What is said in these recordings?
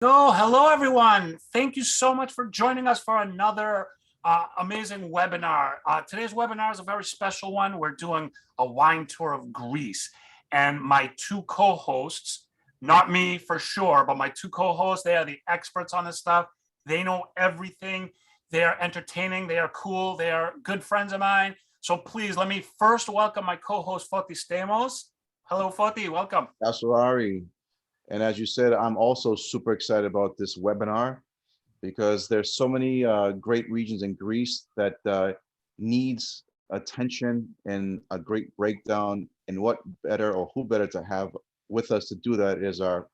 So, hello everyone. Thank you so much for joining us for another amazing webinar. Today's webinar is a very special one. We're doing a wine tour of Greece. And my two co-hosts, not me for sure, but my two co-hosts, they are the experts on this stuff. They know everything. They are entertaining. They are cool. They are good friends of mine. So please let me first welcome my co-host, Foti Stamos. Hello, Foti. Welcome. Aswari. And as you said, I'm also super excited about this webinar because there's so many great regions in Greece that needs attention and a great breakdown. And what better or who better to have with us to do that is our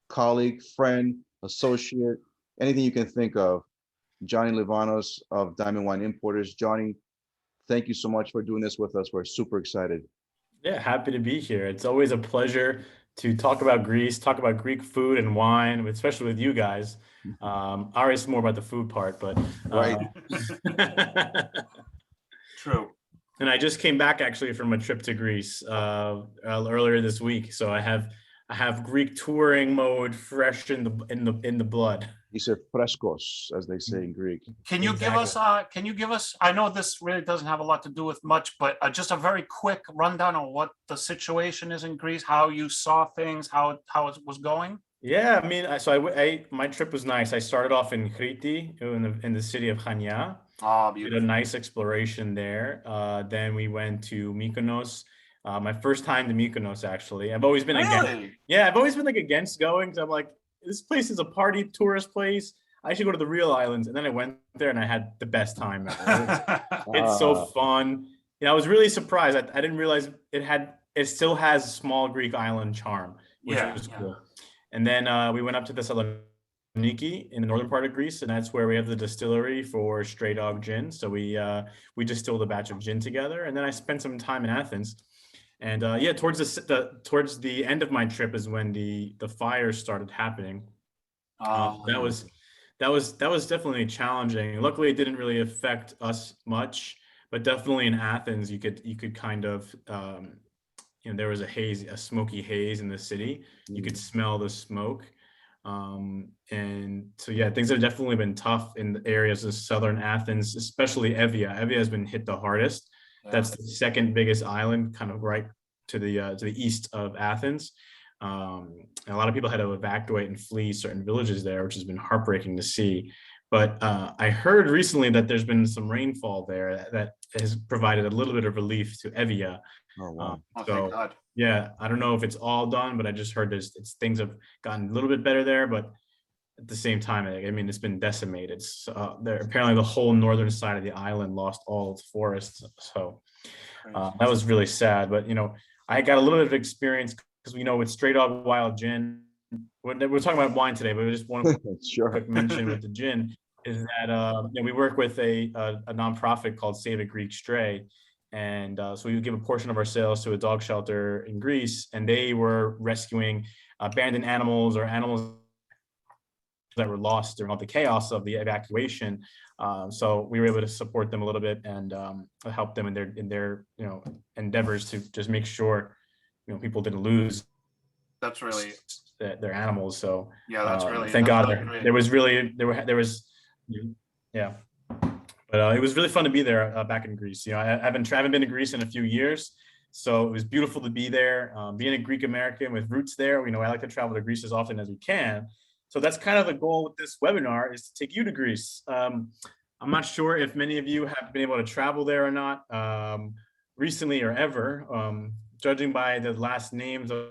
colleague, friend, associate, anything you can think of, Johnny Livanos of Diamond Wine Importers. Johnny, thank you so much for doing this with us. We're super excited. Yeah, happy to be here. It's always a pleasure to talk about Greece, talk about Greek food and wine, especially with you guys. Ari is more about the food part, but right. True. And I just came back actually from a trip to Greece earlier this week, so I have Greek touring mode fresh in the blood. You said frescos, as they say in Greek. Can you give us, I know this really doesn't have a lot to do with much, but just a very quick rundown on what the situation is in Greece, how you saw things, how it was going? Yeah, I mean, my trip was nice. I started off in Crete, in the city of Chania. Oh, did a nice exploration there. Then we went to Mykonos. My first time to Mykonos, actually. I've always been against going, because I'm like, this place is a party tourist place. I should go to the real islands. And then I went there and I had the best time ever. It's so fun. I was really surprised. I didn't realize it still has small Greek island charm, which was cool. And then we went up to Thessaloniki in the northern part of Greece, and that's where we have the distillery for Stray Dog Gin. So we distilled a batch of gin together, and then I spent some time in Athens. And towards the end of my trip is when the fires started happening. That was definitely challenging. Luckily, it didn't really affect us much, but definitely in Athens, you could kind of there was a smoky haze in the city. You could smell the smoke. And so things have definitely been tough in the areas of southern Athens, especially Evia. Evia has been hit the hardest. That's the second biggest island, kind of right to the east of Athens. And a lot of people had to evacuate and flee certain villages there, which has been heartbreaking to see. But I heard recently that there's been some rainfall there that has provided a little bit of relief to Evia. Oh, wow. Thank God. Yeah, I don't know if it's all done, but I just heard things have gotten a little bit better there, but at the same time, I mean, it's been decimated. So apparently the whole northern side of the island lost all its forests. So that was really sad. But, I got a little bit of experience because, with Stray Dog Wild Gin, we're talking about wine today, but we just want to quick mention with the gin is that we work with a nonprofit called Save a Greek Stray. And so we would give a portion of our sales to a dog shelter in Greece, and they were rescuing abandoned animals or animals that were lost during all the chaos of the evacuation. So we were able to support them a little bit and help them in their endeavors to just make sure people didn't lose. That's really their animals. So that's really thank God really there was yeah. But it was really fun to be there back in Greece. I haven't been to Greece in a few years, so it was beautiful to be there. Being a Greek American with roots there, I like to travel to Greece as often as we can. So that's kind of the goal with this webinar, is to take you to Greece. I'm not sure if many of you have been able to travel there or not recently or ever. Judging by the last names of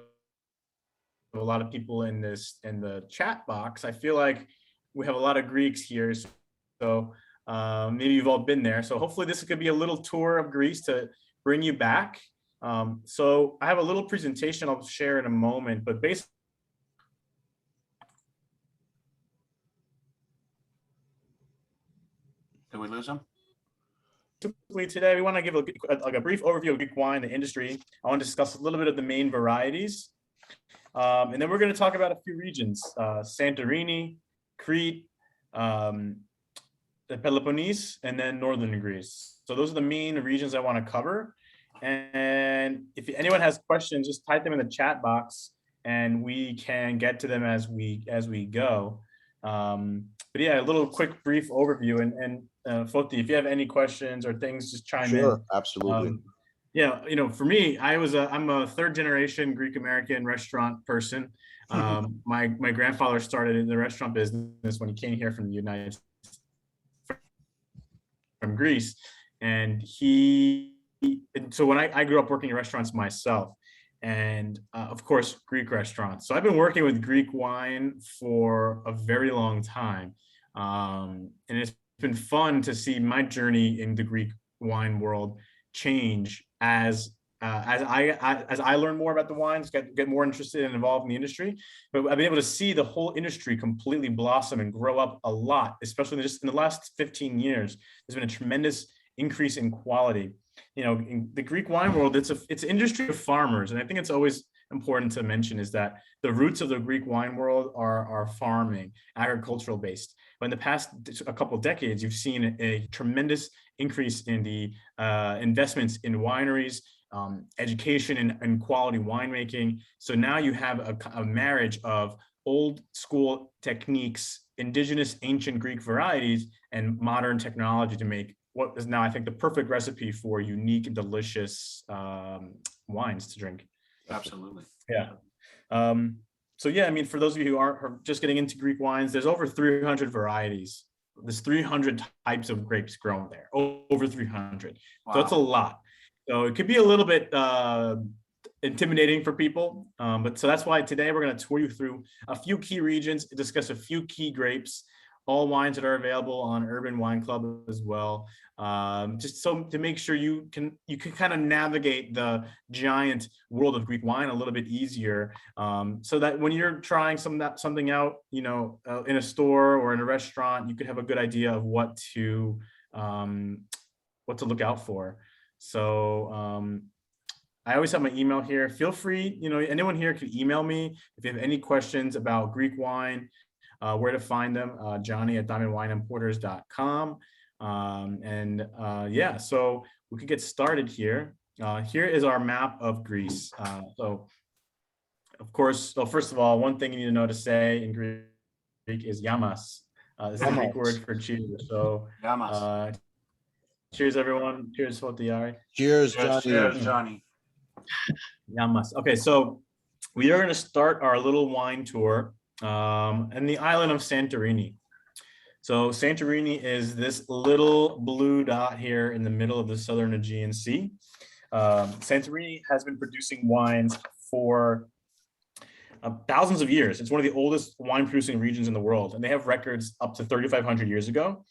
a lot of people in the chat box, I feel like we have a lot of Greeks here. So maybe you've all been there. So hopefully this could be a little tour of Greece to bring you back. So I have a little presentation I'll share in a moment, but basically, did we lose him? Today we want to give a brief overview of Greek wine, the industry. I want to discuss a little bit of the main varieties. And then we're going to talk about a few regions, Santorini, Crete, the Peloponnese, and then northern Greece. So those are the main regions I want to cover. And if if anyone has questions, just type them in the chat box and we can get to them as we go. But yeah, a little quick brief overview, and Foti, if you have any questions or things, just chime in. Sure, absolutely. Yeah, for me, I'm a third generation Greek American restaurant person. My grandfather started in the restaurant business when he came here from the United States, from Greece, and so when I grew up working in restaurants myself, and of course Greek restaurants. So I've been working with Greek wine for a very long time, and it's been fun to see my journey in the Greek wine world change as I learn more about the wines, get more interested and involved in the industry. But I've been able to see the whole industry completely blossom and grow up a lot, especially just in the last 15 years. There's been a tremendous increase in quality. In the Greek wine world, it's an industry of farmers, and I think it's always important to mention is that the roots of the Greek wine world are farming, agricultural based. But in the past a couple of decades, you've seen a tremendous increase in the investments in wineries, education and quality winemaking. So now you have a marriage of old school techniques, indigenous ancient Greek varieties, and modern technology to make what is now, I think, the perfect recipe for unique and delicious wines to drink. Absolutely. Yeah. So yeah, I mean, for those of you who are just getting into Greek wines, there's over 300 varieties. There's 300 types of grapes grown there, over 300. Wow. So it's a lot. So it could be a little bit intimidating for people. But so that's why today we're going to tour you through a few key regions, discuss a few key grapes, all wines that are available on Urban Wine Club as well. Just so to make sure you can kind of navigate the giant world of Greek wine a little bit easier, so that when you're trying something out, in a store or in a restaurant, you could have a good idea of what to look out for. So I always have my email here. Feel free, anyone here can email me if you have any questions about Greek wine, where to find them, johnny@diamondwineimporters.com. Yeah, so we could get started here. Here is our map of Greece. So of course, so first of all, one thing you need to know to say in Greek is yamas. This is the Greek word for cheers. So cheers, everyone. Cheers, Fotiari. Cheers, Johnny. Cheers, Johnny. Yamas. Okay, so we are going to start our little wine tour in the island of Santorini. So Santorini is this little blue dot here in the middle of the southern Aegean Sea. Santorini has been producing wines for thousands of years. It's one of the oldest wine producing regions in the world, and they have records up to 3,500 years ago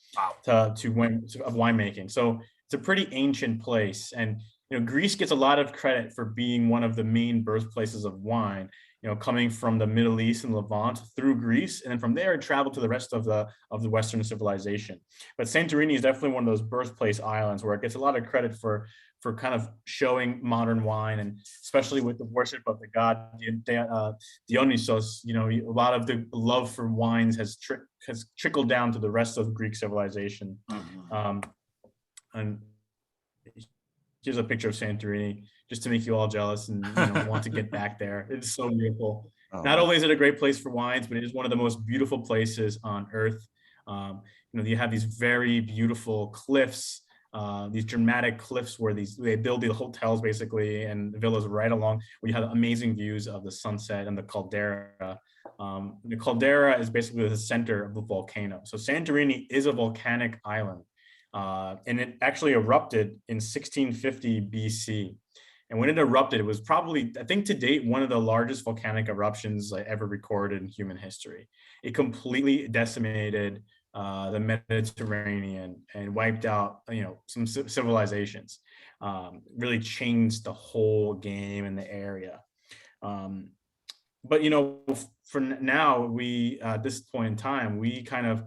of winemaking. So it's a pretty ancient place, and Greece gets a lot of credit for being one of the main birthplaces of wine. Coming from the Middle East and Levant through Greece, and then from there it traveled to the rest of the Western civilization. But Santorini is definitely one of those birthplace islands where it gets a lot of credit for kind of showing modern wine, and especially with the worship of the god Dionysos. A lot of the love for wines has trickled down to the rest of Greek civilization. And here's a picture of Santorini, just to make you all jealous and want to get back there. It's so beautiful. Not only is it a great place for wines, but it is one of the most beautiful places on earth. You have these very beautiful cliffs, these dramatic cliffs where they build the hotels basically and the villas right along, where you have amazing views of the sunset and the caldera. The caldera is basically the center of the volcano. So Santorini is a volcanic island, and it actually erupted in 1650 BC. And when it erupted, it was probably, I think to date, one of the largest volcanic eruptions ever recorded in human history. It completely decimated the Mediterranean and wiped out, some civilizations. Really changed the whole game in the area. But for now, we at this point in time, we kind of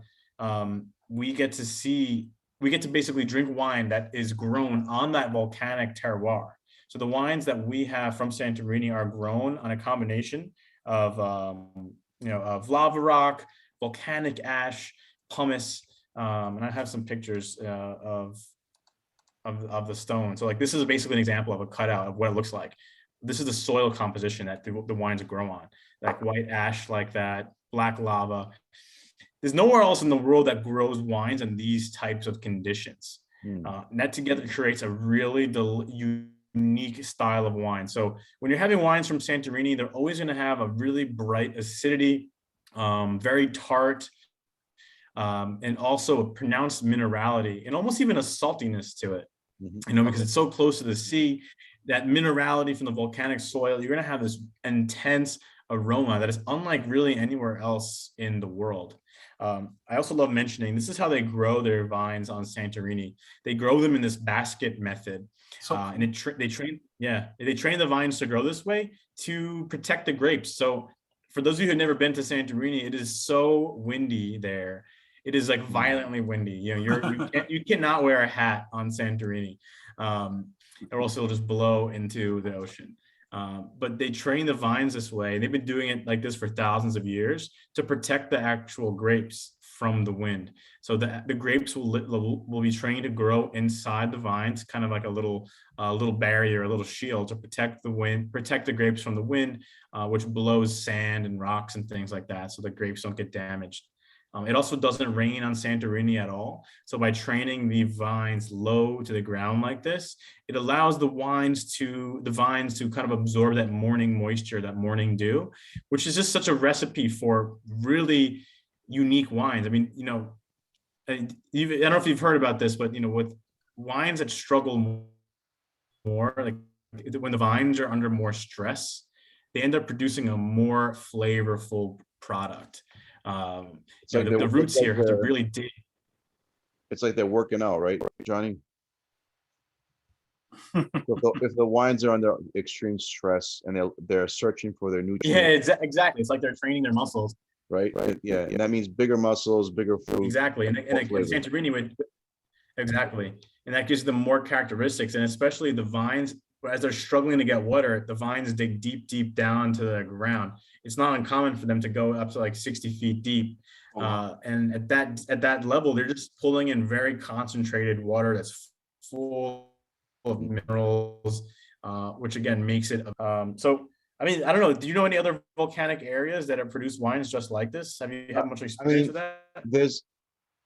we get to basically drink wine that is grown on that volcanic terroir. So the wines that we have from Santorini are grown on a combination of, of lava rock, volcanic ash, pumice, and I have some pictures of the stone. So this is basically an example of a cutout of what it looks like. this is the soil composition that the wines grow on, like white ash like that, black lava. There's nowhere else in the world that grows wines in these types of conditions. And that together creates a really unique style of wine. So when you're having wines from Santorini, they're always going to have a really bright acidity, very tart, and also a pronounced minerality and almost even a saltiness to it. Because it's so close to the sea, that minerality from the volcanic soil, you're going to have this intense aroma that is unlike really anywhere else in the world. I also love mentioning, this is how they grow their vines on Santorini. They grow them in this basket method. And they train the vines to grow this way to protect the grapes. So for those of you who have never been to Santorini, it is so windy there. It is like violently windy. You cannot wear a hat on Santorini, or else it'll just blow into the ocean. But they train the vines this way. They've been doing it like this for thousands of years to protect the actual grapes from the wind. So the grapes will be trained to grow inside the vines, kind of like a little barrier, a little shield to protect the grapes from the wind, which blows sand and rocks and things like that, so the grapes don't get damaged. It also doesn't rain on Santorini at all. So by training the vines low to the ground like this, it allows the vines to kind of absorb that morning moisture, that morning dew, which is just such a recipe for really unique wines. I mean, I don't know if you've heard about this, but with wines that struggle more, like when the vines are under more stress, they end up producing a more flavorful product. The roots here have to really dig. It's like they're working out, right, Johnny? If the wines are under extreme stress and they're searching for their nutrients. Yeah, exactly. It's like they're training their muscles. Right. Yeah, and that means bigger muscles, bigger fruit. Exactly, and Santorini would exactly, and that gives them more characteristics, and especially the vines. As they're struggling to get water, the vines dig deep down to the ground. It's not uncommon for them to go up to like 60 feet deep. And at that level, they're just pulling in very concentrated water that's full of minerals, which again makes it. So, I mean, I don't know. Do you know any other volcanic areas that have produced wines just like this? Have you had much experience with that? There's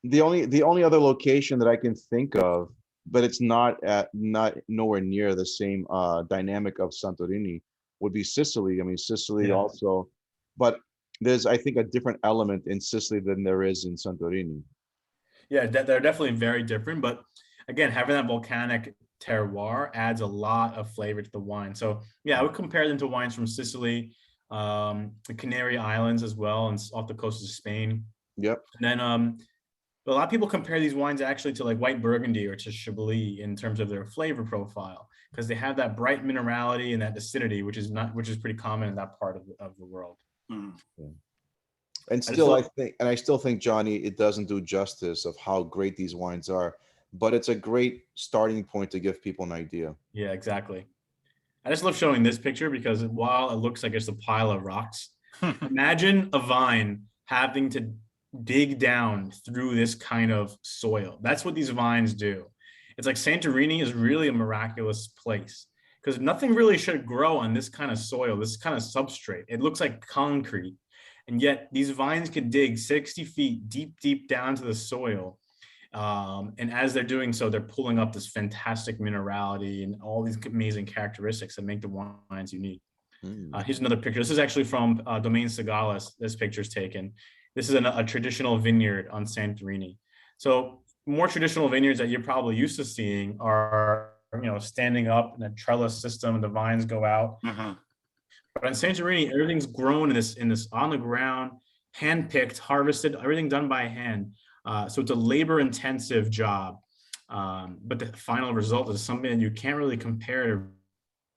the only other location that I can think of, but it's not nowhere near the same dynamic of Santorini, would be Sicily. I mean, Sicily also, but there's, I think, a different element in Sicily than there is in Santorini. Yeah, they're definitely very different, but again, having that volcanic terroir adds a lot of flavor to the wine. So yeah, I would compare them to wines from Sicily, the Canary Islands as well, and off the coast of Spain. Yep. And then a lot of people compare these wines actually to like white Burgundy or to Chablis in terms of their flavor profile, because they have that bright minerality and that acidity, which is pretty common in that part of the world. Yeah. And still, I still think, Johnny, it doesn't do justice of how great these wines are, but it's a great starting point to give people an idea. Yeah, exactly. I just love showing this picture because while it looks like it's a pile of rocks, imagine a vine having to dig down through this kind of soil. That's what these vines do. It's like Santorini is really a miraculous place because nothing really should grow on this kind of soil, this kind of substrate. It looks like concrete. And yet these vines could dig 60 feet deep down to the soil. And as they're doing so, they're pulling up this fantastic minerality and all these amazing characteristics that make the wines unique. Here's another picture. This is actually from Domaine Segales. This picture is taken. This is a traditional vineyard on Santorini. So more traditional vineyards that you're probably used to seeing are, standing up in a trellis system and the vines go out. But on Santorini, everything's grown in this on the ground, hand-picked, harvested, everything done by hand. So it's a labor-intensive job, but the final result is something that you can't really compare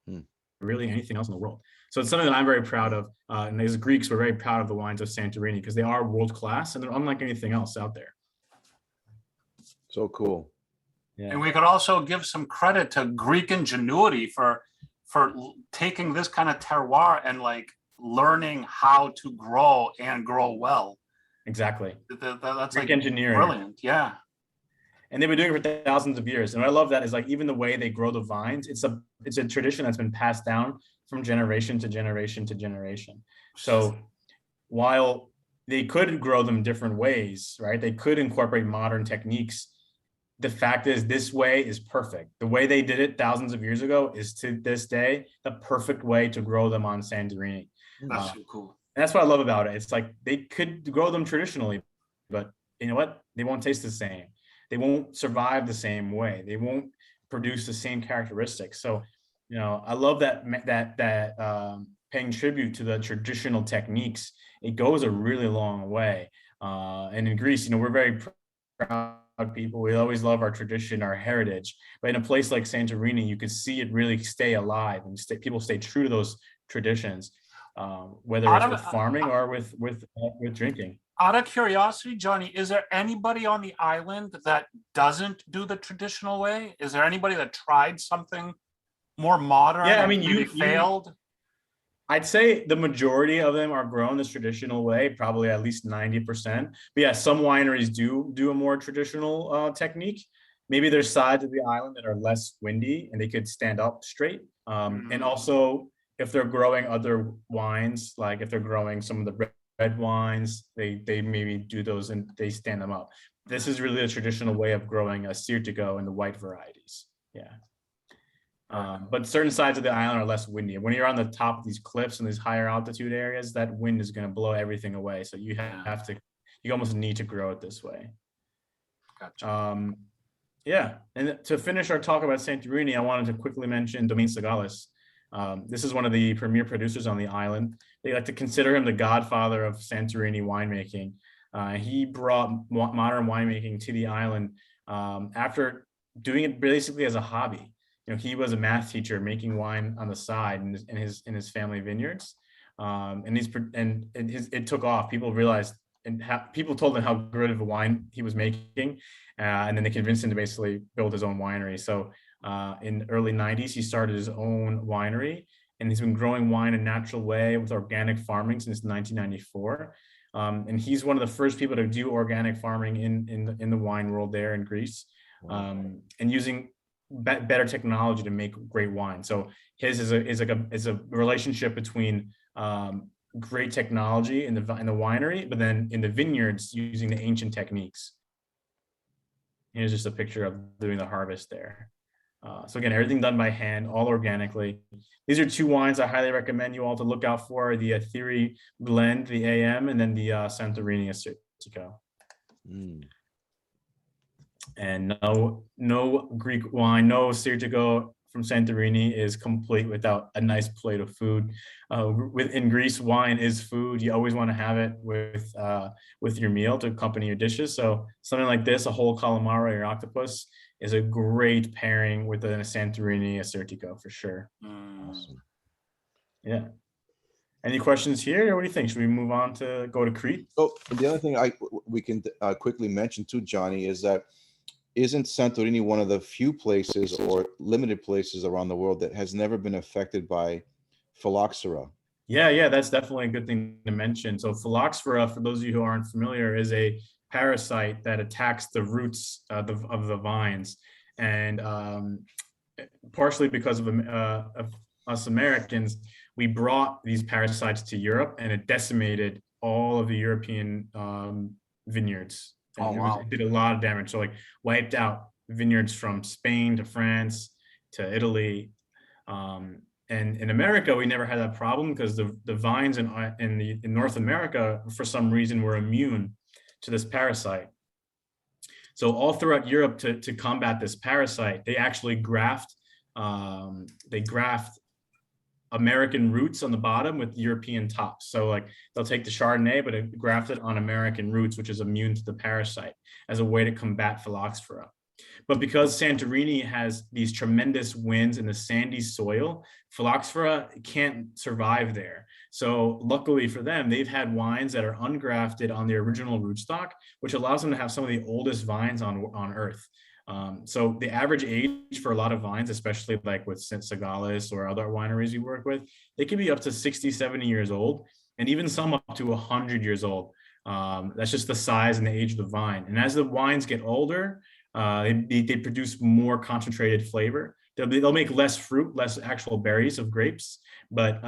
to really anything else in the world. So it's something that I'm very proud of. And as Greeks, we're very proud of the wines of Santorini because they are world-class and they're unlike anything else out there. So cool. Yeah. And we could also give some credit to Greek ingenuity for taking this kind of terroir and like learning how to grow and grow well. Exactly. That's Greek like engineering. Brilliant. Yeah. and they've been doing it for thousands of years. And what I love that is like even the way they grow the vines, it's a tradition that's been passed down from generation to generation to generation. So while they could grow them different ways, right? They could incorporate modern techniques. The fact is, this way is perfect. The way they did it thousands of years ago is to this day the perfect way to grow them on Santorini. That's so cool. And that's what I love about it. It's like they could grow them traditionally, but you know what? They won't taste the same. They won't survive the same way. They won't produce the same characteristics. So, you know, I love that paying tribute to the traditional techniques. It goes a really long way. And in Greece, you know, we're very proud people. We always love our tradition, our heritage. But in a place like Santorini, you could see it really stay alive, and people stay true to those traditions, whether it's with farming or with drinking. Out of curiosity, Johnny, is there anybody on the island that doesn't do the traditional way? Is there anybody that tried something more modern? Yeah, I mean, you failed. I'd say the majority of them are grown this traditional way, probably at least 90%. But yeah, some wineries do a more traditional technique. Maybe there's sides of the island that are less windy and they could stand up straight. And also, if they're growing other wines, like if they're growing some of the red wines, they maybe do those and they stand them up. This is really a traditional way of growing a Ioritico and the white varieties. Yeah. But certain sides of the island are less windy. When you're on the top of these cliffs and these higher altitude areas, that wind is going to blow everything away. So you have to, you almost need to grow it this way. Gotcha. Yeah. And to finish our talk about Santorini, I wanted to quickly mention Domaine Segales. This is one of the premier producers on the island. They like to consider him the godfather of Santorini winemaking. He brought modern winemaking to the island after doing it basically as a hobby. You know, he was a math teacher making wine on the side in his family vineyards, and it took off. People realized, and people told him how good of a wine he was making, and then they convinced him to basically build his own winery. So in the early 90s, he started his own winery, and he's been growing wine a natural way with organic farming since 1994. And he's one of the first people to do organic farming in the wine world there in Greece, and using better technology to make great wine. So his is a relationship between great technology in the winery, but then in the vineyards using the ancient techniques. Here's just a picture of doing the harvest there. So again, everything done by hand, all organically. These are two wines I highly recommend you all to look out for: the Athiri blend, the AM, and then the Santorini Ioritico. And no Greek wine, no Ioritico from Santorini is complete without a nice plate of food. In Greece, wine is food. You always want to have it with your meal to accompany your dishes. So something like this, a whole calamari or octopus, is a great pairing with a Santorini Ioritico for sure. Awesome. Yeah. Any questions here, or what do you think? Should we move on to go to Crete? So the other thing we can quickly mention too, Johnny, is that isn't Santorini one of the few places or limited places around the world that has never been affected by Phylloxera? Yeah, that's definitely a good thing to mention. So Phylloxera, for those of you who aren't familiar, is a parasite that attacks the roots of the vines, and partially because of us Americans, we brought these parasites to Europe, and it decimated all of the European vineyards. Oh, wow. It did a lot of damage. So like wiped out vineyards from Spain to France to Italy. And in America, we never had that problem because the vines in North America, for some reason, were immune to this parasite. So all throughout Europe, to combat this parasite, they actually graft American roots on the bottom with European tops. So like they'll take the Chardonnay, but it grafted on American roots, which is immune to the parasite, as a way to combat Phylloxera. But because Santorini has these tremendous winds in the sandy soil, Phylloxera can't survive there. So luckily for them, they've had wines that are ungrafted on the original rootstock, which allows them to have some of the oldest vines on earth. So the average age for a lot of vines, especially like with Segales or other wineries we work with, they can be up to 60, 70 years old, and even some up to 100 years old. That's just the size and the age of the vine. And as the wines get older, They produce more concentrated flavor. They'll make less fruit, less actual berries of grapes, but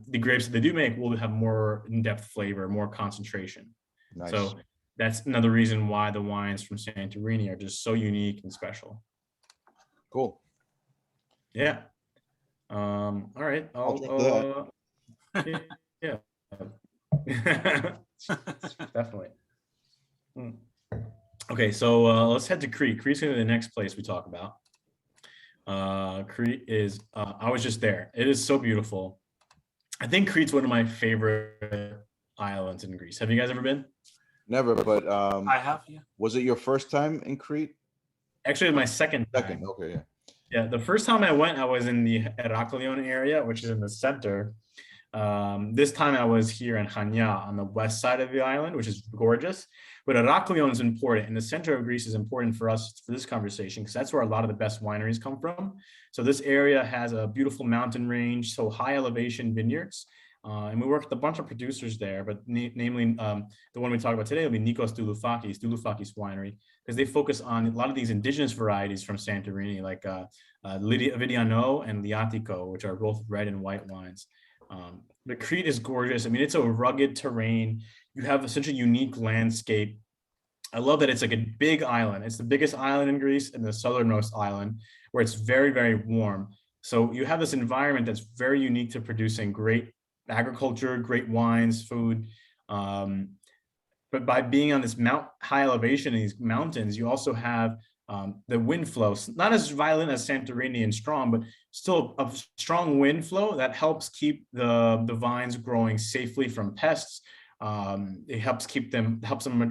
the grapes that they do make will have more in-depth flavor, more concentration. Nice. So that's another reason why the wines from Santorini are just so unique and special. Cool. Yeah. All right. Yeah. Definitely. Okay, so let's head to Crete. Crete's gonna be the next place we talk about. Crete is, I was just there. It is so beautiful. I think Crete's one of my favorite islands in Greece. Have you guys ever been? Never, but I have, yeah. Was it your first time in Crete? Actually, my second time. Second, okay, yeah. Yeah, the first time I went, I was in the Heraklion area, which is in the center. This time I was here in Chania on the west side of the island, which is gorgeous. But Heraklion is important, and the center of Greece is important for us for this conversation because that's where a lot of the best wineries come from. So this area has a beautiful mountain range, so high elevation vineyards. And we work with a bunch of producers there, but namely the one we talk about today will be Nikos Douloufakis Winery, because they focus on a lot of these indigenous varieties from Santorini, like Vidiano and Ioritico, which are both red and white wines. The Crete is gorgeous. I mean, it's a rugged terrain. You have such a unique landscape. I love that it's like a big island. It's the biggest island in Greece and the southernmost island where it's very, very warm. So you have this environment that's very unique to producing great agriculture, great wines, food. But by being on this high elevation in these mountains, you also have the wind flow, not as violent as Santorini and strong, but still a strong wind flow that helps keep the vines growing safely from pests. It helps them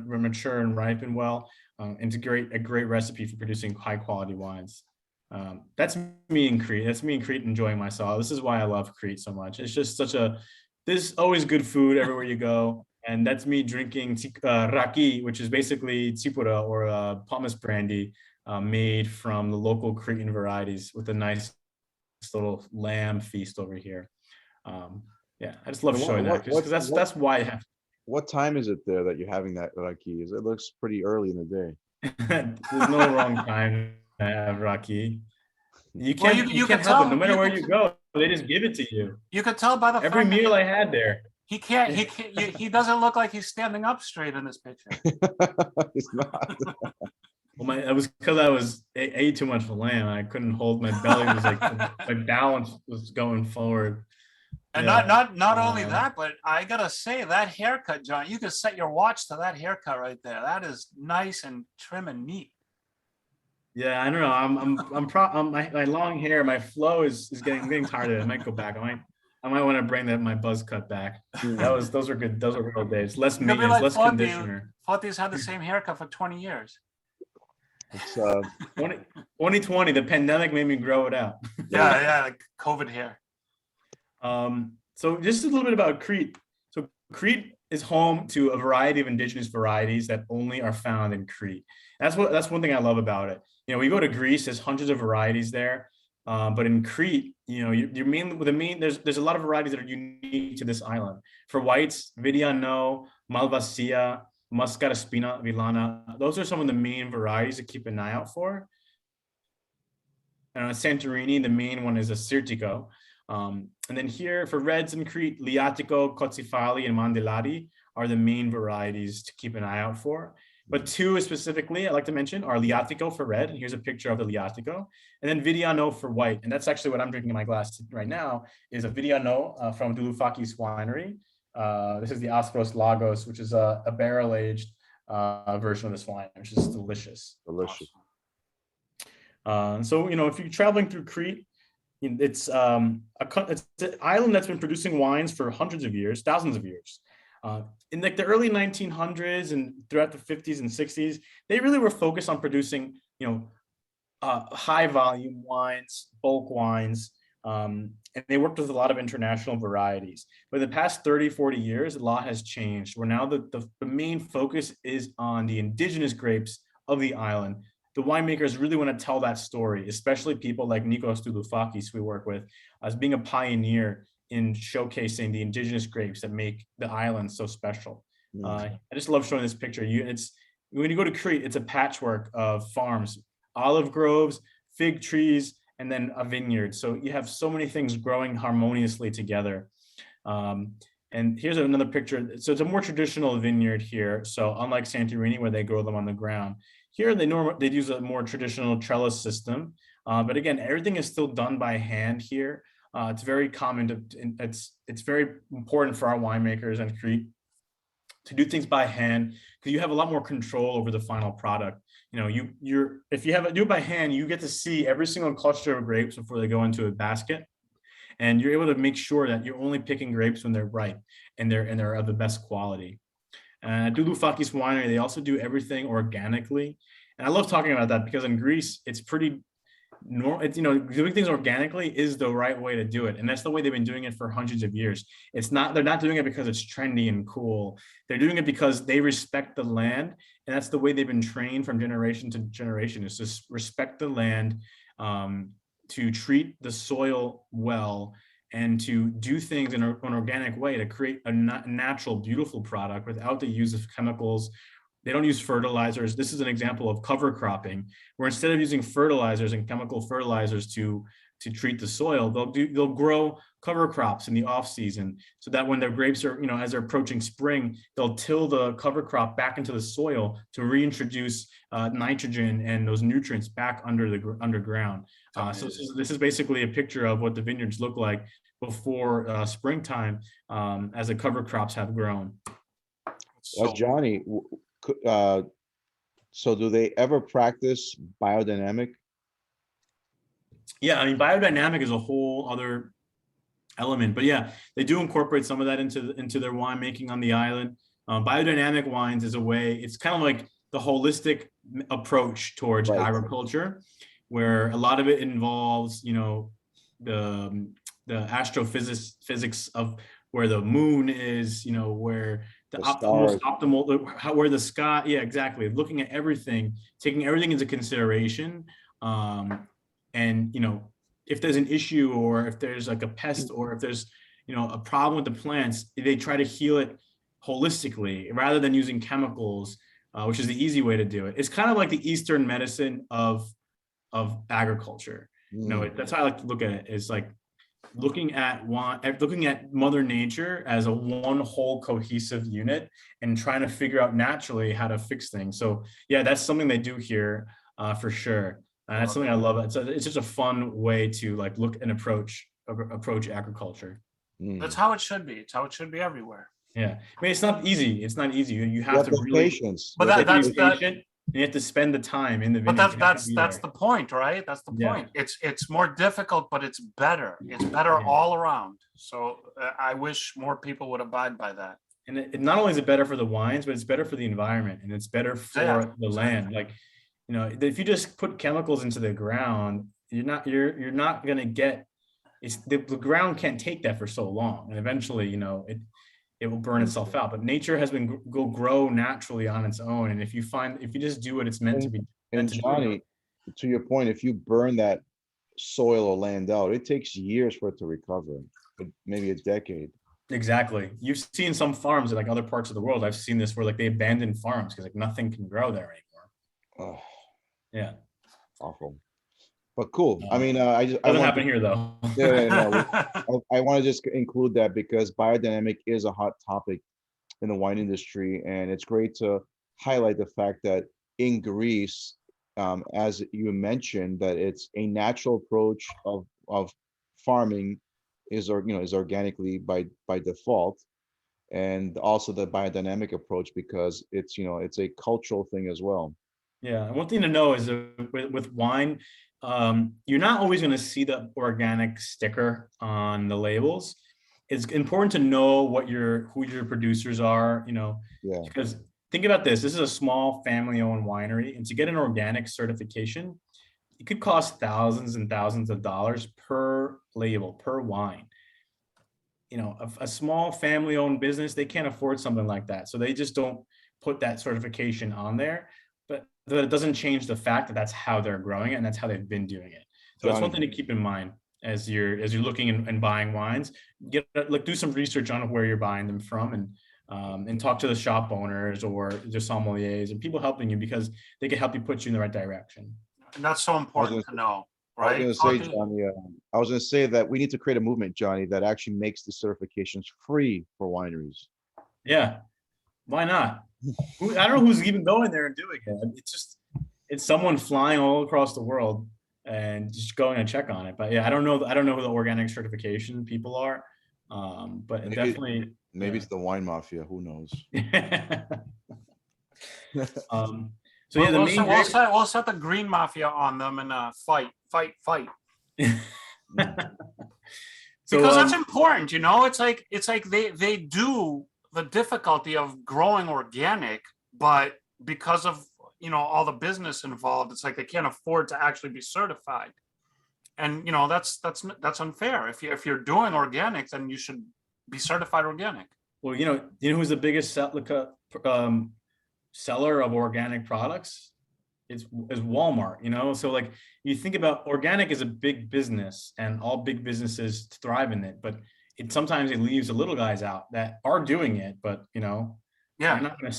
mature and ripen well. It's a great recipe for producing high quality wines. That's me in Crete. That's me in Crete enjoying myself. This is why I love Crete so much. It's just there's always good food everywhere you go. And that's me drinking raki, which is basically tsipura or pumice brandy made from the local Cretan varieties with a nice little lamb feast over here. Yeah, I just love showing that because that's why I have. What time is it there that you're having that raki? It looks pretty early in the day. There's no wrong time to have raki. You can't help it. No matter where you go, they just give it to you. You could tell by the every meal I had there. He can't. He doesn't look like he's standing up straight in this picture. He's not. Well, it was because I ate too much lamb. I couldn't hold my belly. Was like my balance was going forward. And not only that, but I gotta say that haircut, John. You could set your watch to that haircut right there. That is nice and trim and neat. Yeah, I don't know. My long hair, my flow is getting tired of it. I might go back. I might want to bring my buzz cut back. Those are good. Those are real days. Less maintenance, less conditioner. Forty's had the same haircut for 20 years. It's 2020, the pandemic made me grow it out. Yeah, like COVID hair. So just a little bit about Crete. So Crete is home to a variety of indigenous varieties that only are found in Crete. That's one thing I love about it. You know, we go to Greece, there's hundreds of varieties there. But in Crete, you know, there's a lot of varieties that are unique to this island. For whites, Vidiano, Malvasia, Mascaraspina, Villana, those are some of the main varieties to keep an eye out for. And on Santorini, the main one is a Sirtico. And then here for reds in Crete, Liatico, Kotsifali, and Mandilati are the main varieties to keep an eye out for. But two specifically I'd like to mention are Liatico for red. And here's a picture of the Liatico. And then Vidiano for white. And that's actually what I'm drinking in my glass right now is a Vidiano from Douloufakis Winery. This is the Aspros Lagos, which is a barrel-aged version of this wine, which is delicious. delicious. So, you know, if you're traveling through Crete, it's an island that's been producing wines for hundreds of years, thousands of years. In like the early 1900s and throughout the 50s and 60s, they really were focused on producing, you know, high volume wines, bulk wines, and they worked with a lot of international varieties. But in the past 30, 40 years, a lot has changed, where now the main focus is on the indigenous grapes of the island. The winemakers really want to tell that story, especially people like Nikos Douloufakis we work with, as being a pioneer in showcasing the indigenous grapes that make the island so special. I just love showing this picture. when you go to Crete, it's a patchwork of farms, olive groves, fig trees, and then a vineyard. So you have so many things growing harmoniously together. And here's another picture. So it's a more traditional vineyard here. So unlike Santorini, where they grow them on the ground, here they use a more traditional trellis system. But again, everything is still done by hand here. It's very common it's very important for our winemakers and Crete to do things by hand, because you have a lot more control over the final product. You know, if you do it by hand, you get to see every single cluster of grapes before they go into a basket. And you're able to make sure that you're only picking grapes when they're ripe and they're of the best quality. At Douloufakis Winery, they also do everything organically. And I love talking about that because in Greece, it's pretty normal. It's, you know, doing things organically is the right way to do it. And that's the way they've been doing it for hundreds of years. They're not doing it because it's trendy and cool. They're doing it because they respect the land. And that's the way they've been trained from generation to generation, is to respect the land, to treat the soil well, and to do things in an organic way to create a natural, beautiful product without the use of chemicals. They don't use fertilizers. This is an example of cover cropping, where instead of using fertilizers and chemical fertilizers to treat the soil, they'll grow cover crops in the off season, so that when their grapes are, you know, as they're approaching spring, they'll till the cover crop back into the soil to reintroduce nitrogen and those nutrients back underground. So this is basically a picture of what the vineyards look like before springtime, as the cover crops have grown. Johnny, so do they ever practice biodynamic? Yeah, I mean, biodynamic is a whole other element, but yeah, they do incorporate some of that into their winemaking on the island. Biodynamic wines is a way, it's kind of like the holistic approach towards agriculture, where a lot of it involves, you know, the astrophysics of where the moon is, you know, where the most optimal, where the sky, yeah, exactly. Looking at everything, taking everything into consideration. And, you know, if there's an issue, or if there's like a pest, or if there's, you know, a problem with the plants, they try to heal it holistically rather than using chemicals, which is the easy way to do it. It's kind of like the Eastern medicine of agriculture. You know, that's how I like to look at it. It's like looking at Mother Nature as a one whole cohesive unit and trying to figure out naturally how to fix things. So yeah, that's something they do here, for sure. And that's something I love. It's just a fun way to like look and approach agriculture. That's how it should be. It's how it should be everywhere. Yeah, I mean, it's not easy. It's not easy. You have to really patience. But that's patient. You have to spend the time in the vineyard. But that's the point, right? That's the point. It's more difficult, but it's better. It's better all around. So I wish more people would abide by that. And it not only is it better for the wines, but it's better for the environment, and it's better for the land. Like, you know, if you just put chemicals into the ground, you're not gonna get. The ground can't take that for so long, and eventually, you know, it will burn itself out. But nature has been grow naturally on its own, and if you just do what it's meant to be. And Johnny, to your point, if you burn that soil or land out, it takes years for it to recover, maybe a decade. Exactly. You've seen some farms in like other parts of the world. I've seen this where like they abandon farms because like nothing can grow there anymore. Oh, yeah. Awful. But cool. I mean, doesn't happen here though. I want to just include that because biodynamic is a hot topic in the wine industry, and it's great to highlight the fact that in Greece, as you mentioned, that it's a natural approach of farming is organically by default, and also the biodynamic approach because it's a cultural thing as well. Yeah, and one thing to know is with wine, you're not always going to see the organic sticker on the labels. It's important to know who your producers are, because think about this. This is a small family-owned winery, and to get an organic certification, it could cost thousands and thousands of dollars per label, per wine. A small family-owned business, they can't afford something like that. So they just don't put that certification on there. But it doesn't change the fact that that's how they're growing it and that's how they've been doing it. So it's one thing to keep in mind as you're looking and buying wines. Do some research on where you're buying them from, and and talk to the shop owners or the sommeliers and people helping you, because they can help you put you in the right direction. And that's so important to know, I right? was going to say, Johnny, I was going to say that we need to create a movement, Johnny, that actually makes the certifications free for wineries. Yeah, why not? I don't know who's even going there and doing it. It's someone flying all across the world and just going to check on it. But yeah, I don't know who the organic certification people are. But Maybe, definitely it's the wine mafia. Who knows? So yeah, we'll set the green mafia on them and fight. Because that's important, you know. It's like they do the difficulty of growing organic, but because of, you know, all the business involved, it's like they can't afford to actually be certified. And you know, that's unfair. If you're doing organic, then you should be certified organic. Well, you know who's the biggest seller of organic products? Is Walmart. You know, so like you think about organic is a big business, and all big businesses thrive in it, but sometimes it leaves the little guys out that are doing it, but you know, they're not going to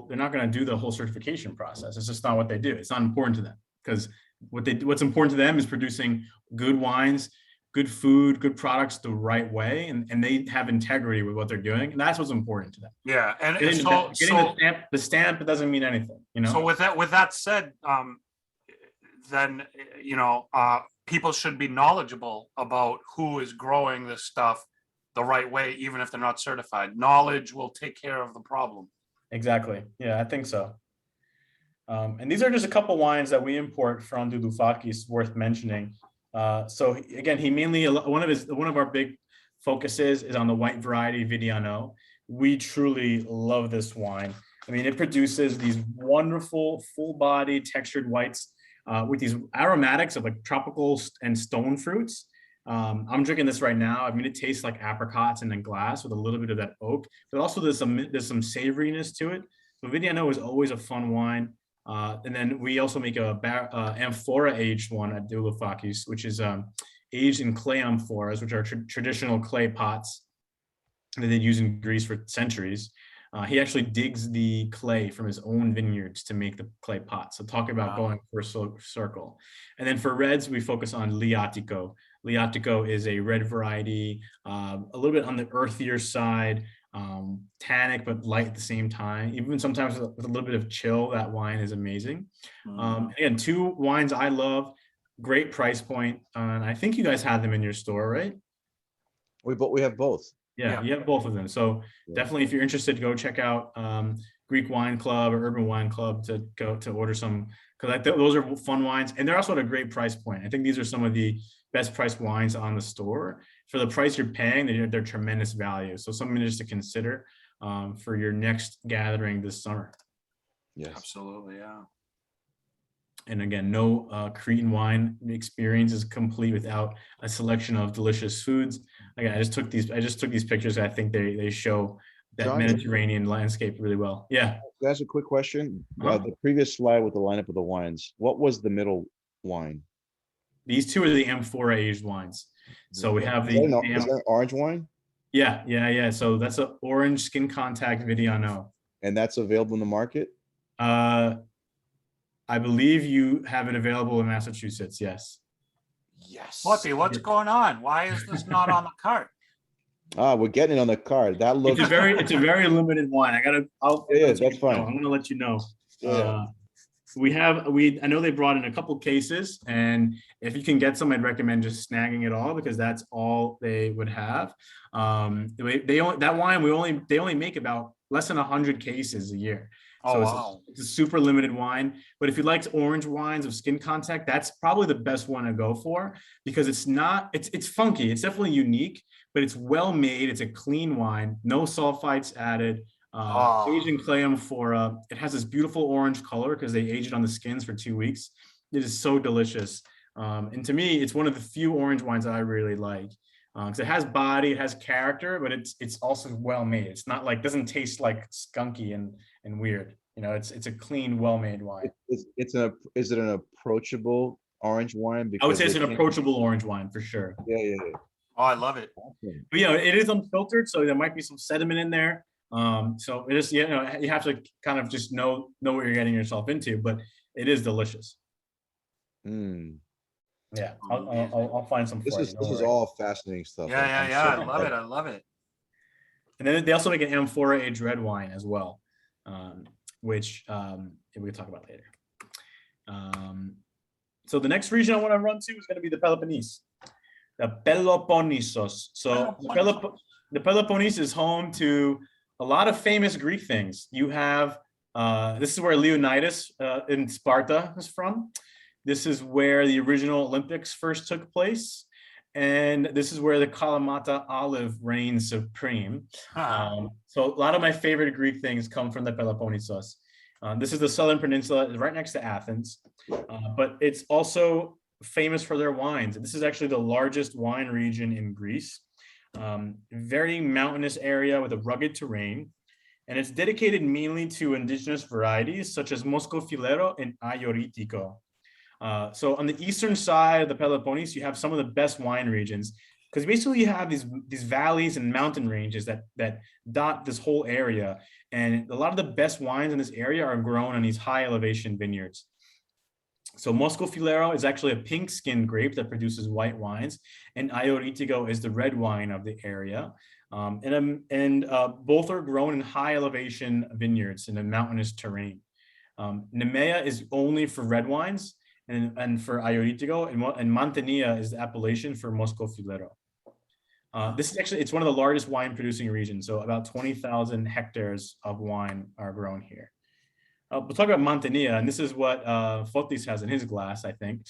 they're not going to do the whole certification process. It's just not what they do. It's not important to them, because what's important to them is producing good wines, good food, good products the right way, and they have integrity with what they're doing, and that's what's important to them. Yeah, and getting the stamp, it doesn't mean anything, you know. So with that said, then you know, people should be knowledgeable about who is growing this stuff the right way, even if they're not certified. Knowledge will take care of the problem. Exactly. Yeah, I think so. And these are just a couple wines that we import from Dudufakis worth mentioning. So again, he mainly, one of our big focuses is on the white variety Vidiano. We truly love this wine. I mean, it produces these wonderful full-body textured whites with these aromatics of like tropical and stone fruits. I'm drinking this right now. I mean, it tastes like apricots in a glass with a little bit of that oak, but also there's some savoriness to it. So Vidiano is always a fun wine. And then we also make a amphora aged one at Dudufakis, which is aged in clay amphoras, which are traditional clay pots that they use in Greece for centuries. He actually digs the clay from his own vineyards to make the clay pots. So talk about going for a circle. And then for reds, we focus on Ioritico. Ioritico is a red variety, a little bit on the earthier side, tannic but light at the same time. Even sometimes with a little bit of chill, that wine is amazing. Again, two wines I love, great price point, and I think you guys have them in your store, right? We have both. Yeah, you have both of them. So definitely, if you're interested, go check out Greek Wine Club or Urban Wine Club to order some, because those are fun wines, and they're also at a great price point. I think these are some of the best priced wines on the store. For the price you're paying, they're tremendous value. So something just to consider for your next gathering this summer. Yes, absolutely, yeah. And again, no Cretan wine experience is complete without a selection of delicious foods. Again, I just took these pictures. I think they show that Johnny, Mediterranean landscape really well. Yeah. That's a quick question. The previous slide with the lineup of the wines, what was the middle wine? These two are the amphora aged wines. So we have is that an orange wine? Yeah. So that's an orange skin contact Vidiano. And that's available in the market? I believe you have it available in Massachusetts. Yes. Yes. What's going on? Why is this not on the cart? We're getting it on the card. That looks. It's a very limited wine. That's fine. I'm gonna let you know. Yeah. I know they brought in a couple cases, and if you can get some, I'd recommend just snagging it all, because that's all they would have. They only make about less than 100 cases a year. So wow. It's a super limited wine. But if you like orange wines of skin contact, that's probably the best one to go for, because it's funky. It's definitely unique, but it's well made. It's a clean wine, no sulfites added. Aged in clay amphora. It has this beautiful orange color because they aged it on the skins for 2 weeks. It is so delicious. And to me, it's one of the few orange wines that I really like. Because it has body, it has character, but it's also well made. It's not like, doesn't taste like skunky and weird. You know, it's a clean, well made wine. Is it an approachable orange wine? I would say it's an approachable orange wine for sure. Yeah. Oh, I love it. But it is unfiltered, so there might be some sediment in there. So it is, you know, you have to kind of just know what you're getting yourself into, but it is delicious. Mm. Yeah, I'll find some for you. This is all fascinating stuff. Yeah. I love it. I love it. And then they also make an amphora aged red wine as well, which we can talk about later. So the next region I want to run to is going to be the Peloponnese, the Peloponnesos. So the Peloponnese is home to a lot of famous Greek things. You have, this is where Leonidas in Sparta is from. This is where the original Olympics first took place. And this is where the Kalamata olive reigns supreme. So a lot of my favorite Greek things come from the Peloponnesos. This is the southern peninsula, right next to Athens, but it's also famous for their wines. This is actually the largest wine region in Greece. Very mountainous area with a rugged terrain, and it's dedicated mainly to indigenous varieties such as Filero and Ioritico. So on the eastern side of the Peloponnese, you have some of the best wine regions, because basically you have these valleys and mountain ranges that dot this whole area. And a lot of the best wines in this area are grown on these high elevation vineyards. So Filero is actually a pink skinned grape that produces white wines, and Ioritico is the red wine of the area. Both are grown in high elevation vineyards in a mountainous terrain. Nemea is only for red wines, and for Ioritico, and Montania is the appellation for Filero. This is actually, it's one of the largest wine producing regions. So about 20,000 hectares of wine are grown here. We'll talk about Montania, and this is what Fotis has in his glass, I think.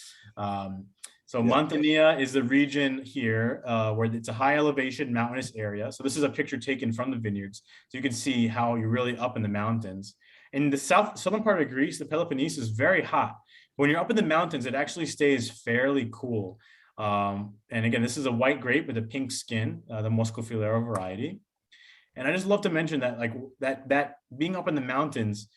Montania is the region here where it's a high elevation mountainous area. So this is a picture taken from the vineyards. So you can see how you're really up in the mountains. In the southern part of Greece, the Peloponnese is very hot. When you're up in the mountains, it actually stays fairly cool. And again, this is a white grape with a pink skin, the Filero variety. And I just love to mention that, like that being up in the mountains,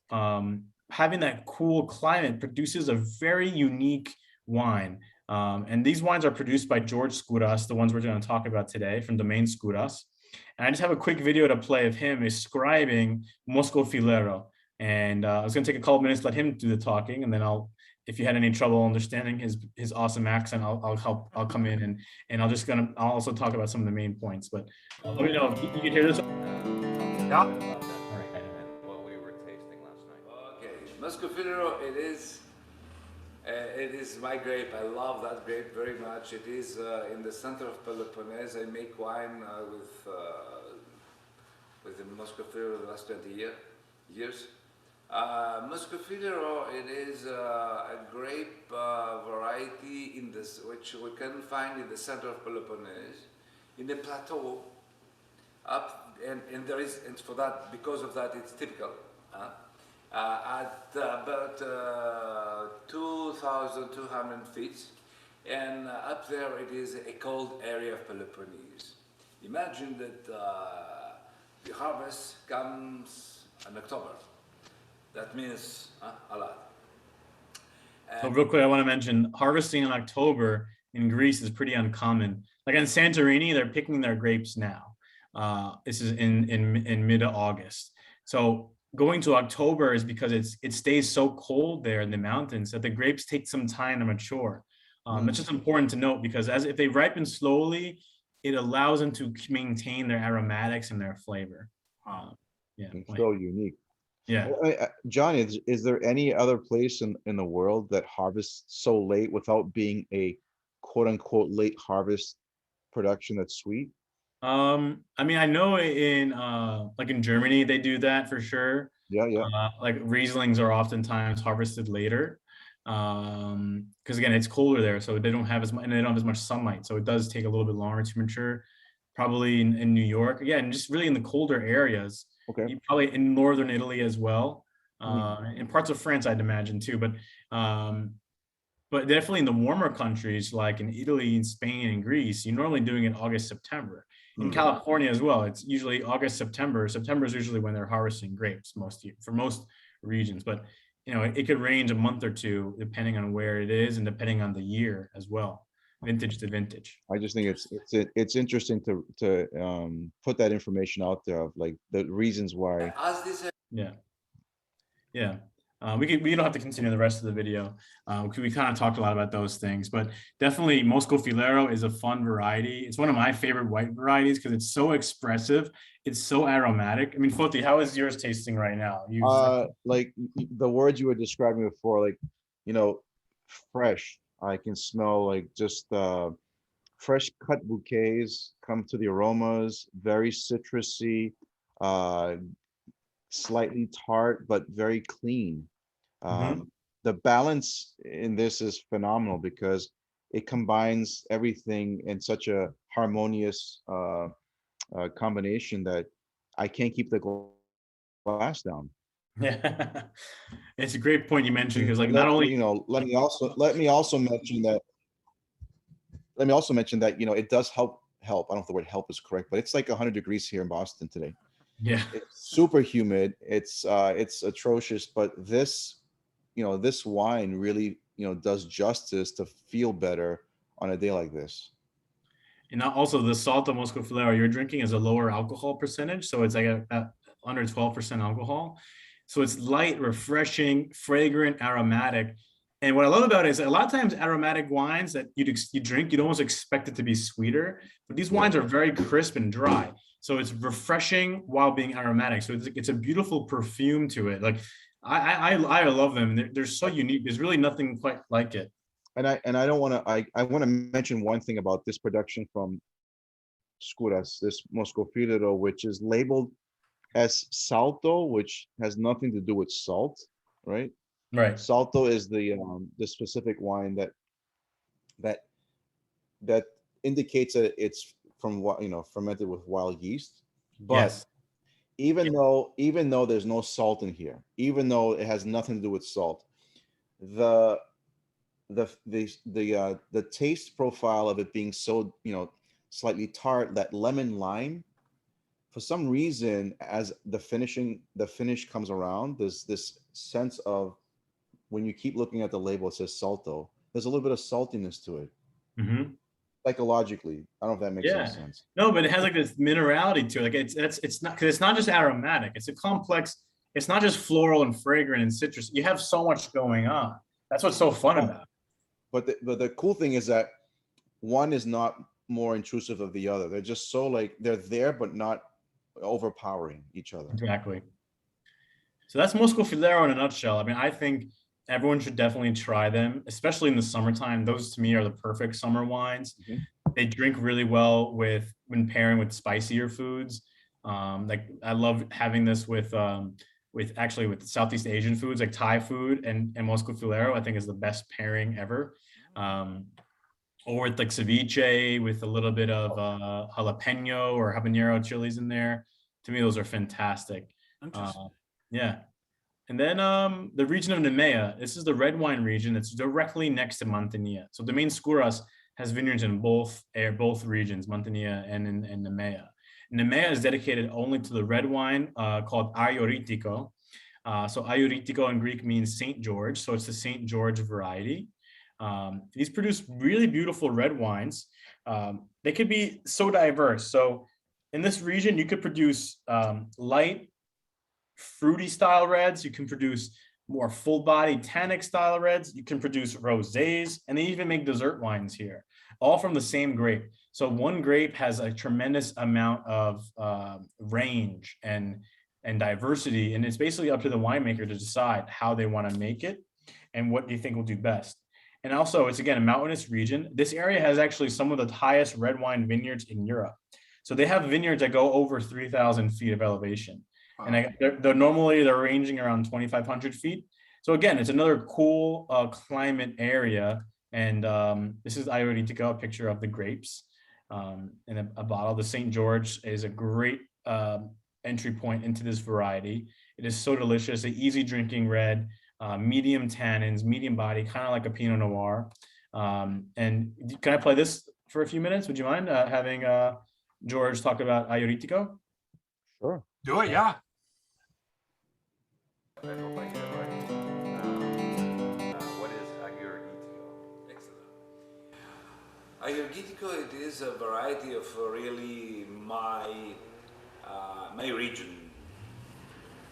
having that cool climate produces a very unique wine. And these wines are produced by George Skouras, the ones we're going to talk about today from Domain Skouras. And I just have a quick video to play of him describing Filero. And I was going to take a couple minutes, let him do the talking, and then if you had any trouble understanding his awesome accent, I'll come in and I'll also talk about some of the main points. But let me know if you can hear this. Yeah. All right. What we were tasting last night. Okay, Filero, it is my grape. I love that grape very much. It is in the center of Peloponnese. I make wine with the Filero the last 20 years. Filero, it is a grape variety which we can find in the center of Peloponnese, in the plateau, and there is, and for that, because of that, it's typical. At about 2,200 feet, and up there it is a cold area of Peloponnese. Imagine that the harvest comes in October. That means a lot. So real quick, I want to mention harvesting in October in Greece is pretty uncommon. Like in Santorini, they're picking their grapes now. This is in mid-August. So going to October is because it stays so cold there in the mountains that the grapes take some time to mature. It's just important to note, because if they ripen slowly, it allows them to maintain their aromatics and their flavor. It's so unique. Yeah. John, is there any other place in the world that harvests so late without being a quote unquote late harvest production that's sweet? I mean, I know in like in Germany, they do that for sure. Yeah. Like Rieslings are oftentimes harvested later. Because again, it's colder there, so they don't have as much, and they don't have as much sunlight. So it does take a little bit longer to mature, probably in New York. Again, just really in the colder areas. Okay. Probably in northern Italy as well, in parts of France, I'd imagine too. But definitely in the warmer countries like in Italy, and Spain, and Greece, you're normally doing it August, September. In California as well, it's usually August, September. September is usually when they're harvesting grapes for most regions. But you know, it could range a month or two depending on where it is and depending on the year as well. vintage to vintage. I just think it's interesting to put that information out there of like the reasons why. As this Yeah. Yeah. We don't have to continue the rest of the video because we kind of talked a lot about those things, but definitely Moscow Filero is a fun variety. It's one of my favorite white varieties because it's so expressive. It's so aromatic. I mean, Foti, how is yours tasting right now? Like the words you were describing before, like, you know, fresh. I can smell like just fresh cut bouquets come to the aromas, very citrusy, slightly tart, but very clean. The balance in this is phenomenal because it combines everything in such a harmonious combination that I can't keep the glass down. Yeah, it's a great point you mentioned because like not only, you know, let me also mention that you know it does help. I don't know if the word help is correct, but it's like 100 degrees here in Boston today. yeah, It's super humid. It's atrocious, but this, you know, this wine really, you know, does justice to feel better on a day like this. and also the Salto Moscow Filero you're drinking is a lower alcohol percentage, so it's like under 12% alcohol. So it's light, refreshing, fragrant, aromatic. And what I love about it is a lot of times aromatic wines that you drink, you'd almost expect it to be sweeter, but these wines are very crisp and dry. So it's refreshing while being aromatic. So it's a beautiful perfume to it. Like I love them. They're so unique. There's really nothing quite like it. And I don't want to, I want to mention one thing about this production from Skuras, this Moscow Filero, which is labeled as Salto, which has nothing to do with salt, right? Right. Salto is the specific wine that indicates that it's from what, you know, fermented with wild yeast. But Yes. even though there's no salt in here, even though it has nothing to do with salt, the taste profile of it being so, you know, slightly tart, that lemon lime, for some reason, as the finish comes around, there's this sense of, when you keep looking at the label, it says Salto. There's a little bit of saltiness to it. Psychologically, I don't know if that makes any sense. No, but it has like this minerality to it. Like it's not, because it's not just aromatic. It's a complex. It's not just floral and fragrant and citrus. You have so much going on. That's what's so fun about it. But the cool thing is that one is not more intrusive of the other. They're just so, like, they're there but not overpowering each other. Exactly. So that's Moscow Filero in a nutshell. I mean, I think everyone should definitely try them, especially in the summertime. Those to me are the perfect summer wines. They drink really well when pairing with spicier foods. Like I love having this with Southeast Asian foods like Thai food, and Moscow Filero I think is the best pairing ever. Or with like ceviche with a little bit of jalapeno or habanero chilies in there. To me, those are fantastic. Yeah. And then the region of Nemea. This is the red wine region. It's directly next to Montania. So Domaine Skuras has vineyards in both regions, Montania and in Nemea. Nemea is dedicated only to the red wine called Ioritico. So Ioritico in Greek means St. George. So it's the St. George variety. These produce really beautiful red wines. They could be so diverse. So in this region, you could produce light, fruity style reds. You can produce more full body tannic style reds. You can produce rosés, and they even make dessert wines here, all from the same grape. So one grape has a tremendous amount of range and diversity, and it's basically up to the winemaker to decide how they want to make it and what they think will do best. And also, it's again a mountainous region. This area has actually some of the highest red wine vineyards in Europe. So they have vineyards that go over 3,000 feet of elevation. Wow. And they're ranging around 2,500 feet. So again, it's another cool climate area. And this is Ioritico, a picture of the grapes in a bottle. The St. George is a great entry point into this variety. It is so delicious, an easy drinking red, medium tannins, medium body, kind of like a Pinot Noir. And can I play this for a few minutes? Would you mind having George talk about Ioritico? Sure. Do it, yeah. I hope I get it right. What is Ioritico? Excellent. Ioritico, it is a variety of really my region.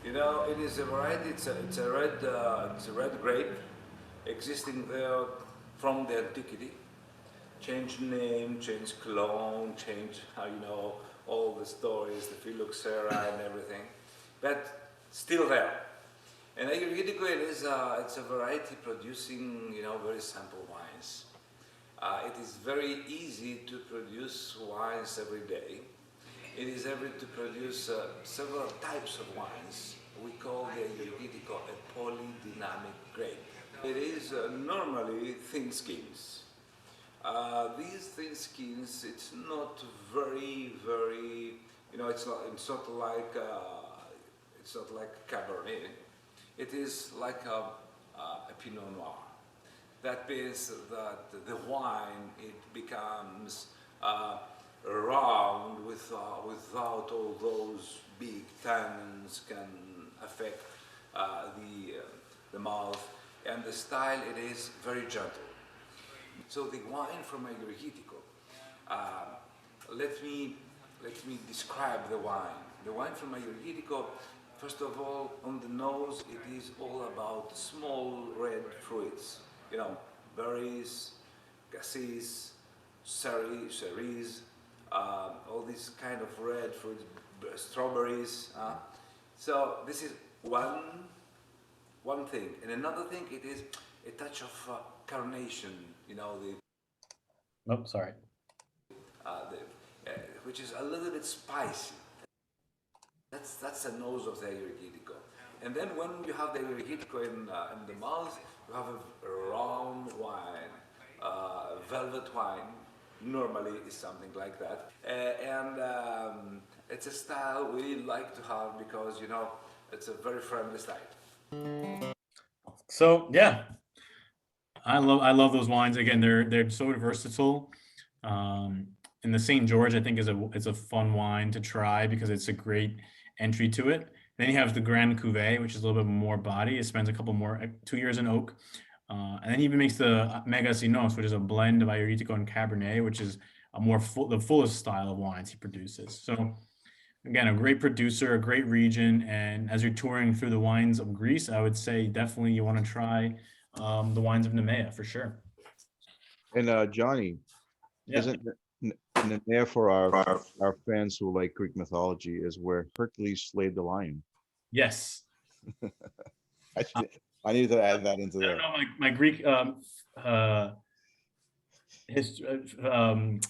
You know, it is a variety. It's a red grape, existing there from the antiquity. Change name, change clone, change how you know all the stories, the Phylloxera and everything, but still there. And Ioritico, it's a variety producing very simple wines. It is very easy to produce wines every day. It is able to produce several types of wines. We call the Ioritico a polydynamic grape. It is normally thin skins. These thin skins, it's not very, it's not like Cabernet. It is like a Pinot Noir. That means that the wine, it becomes round without all those big tannins can affect the mouth, and the style, it is very gentle. So the wine from Ioritico, let me describe the wine. The wine from Ioritico, first of all, on the nose, it is all about small red fruits. Berries, cassis, cherries, all these kind of red fruits, strawberries. So this is one thing, and another thing, it is a touch of carnation. Oh, sorry. Which is a little bit spicy. That's the nose of the Ioritico. And then when you have the Ioritico in the mouth, you have a round wine, velvet wine. Normally is something like that, and it's a style we like to have because it's a very friendly style. So yeah, I love those wines. Again, they're so versatile. And the St. George, I think, is a fun wine to try because it's a great entry to it. Then you have the Grand Cuvee, which is a little bit more body. It spends a couple more 2 years in oak. And then he even makes the Megasinos, which is a blend of Ioritico and Cabernet, which is the fullest style of wines he produces. So again, a great producer, a great region. And as you're touring through the wines of Greece, I would say definitely you want to try the wines of Nemea for sure. And Johnny, Yeah. isn't Nemea, for our fans who like Greek mythology, is where Hercules slayed the lion? Yes. I need to add that into there. I don't know, my Greek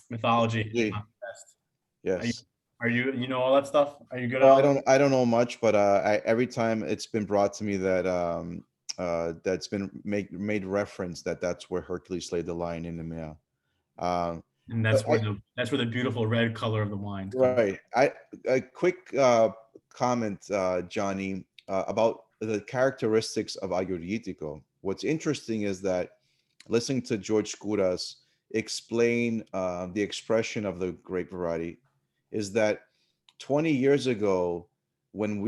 mythology is not the best. Yes. Are you know all that stuff? Are you good Well, at all? I don't know much, but every time it's been brought to me that that's been made reference that's where Hercules slayed the lion in Nemea. And that's where the beautiful red color of the wine comes. Right. A quick comment, Johnny, about the characteristics of Ioritico. What's interesting is that listening to George Skouras explain the expression of the grape variety is that 20 years ago, when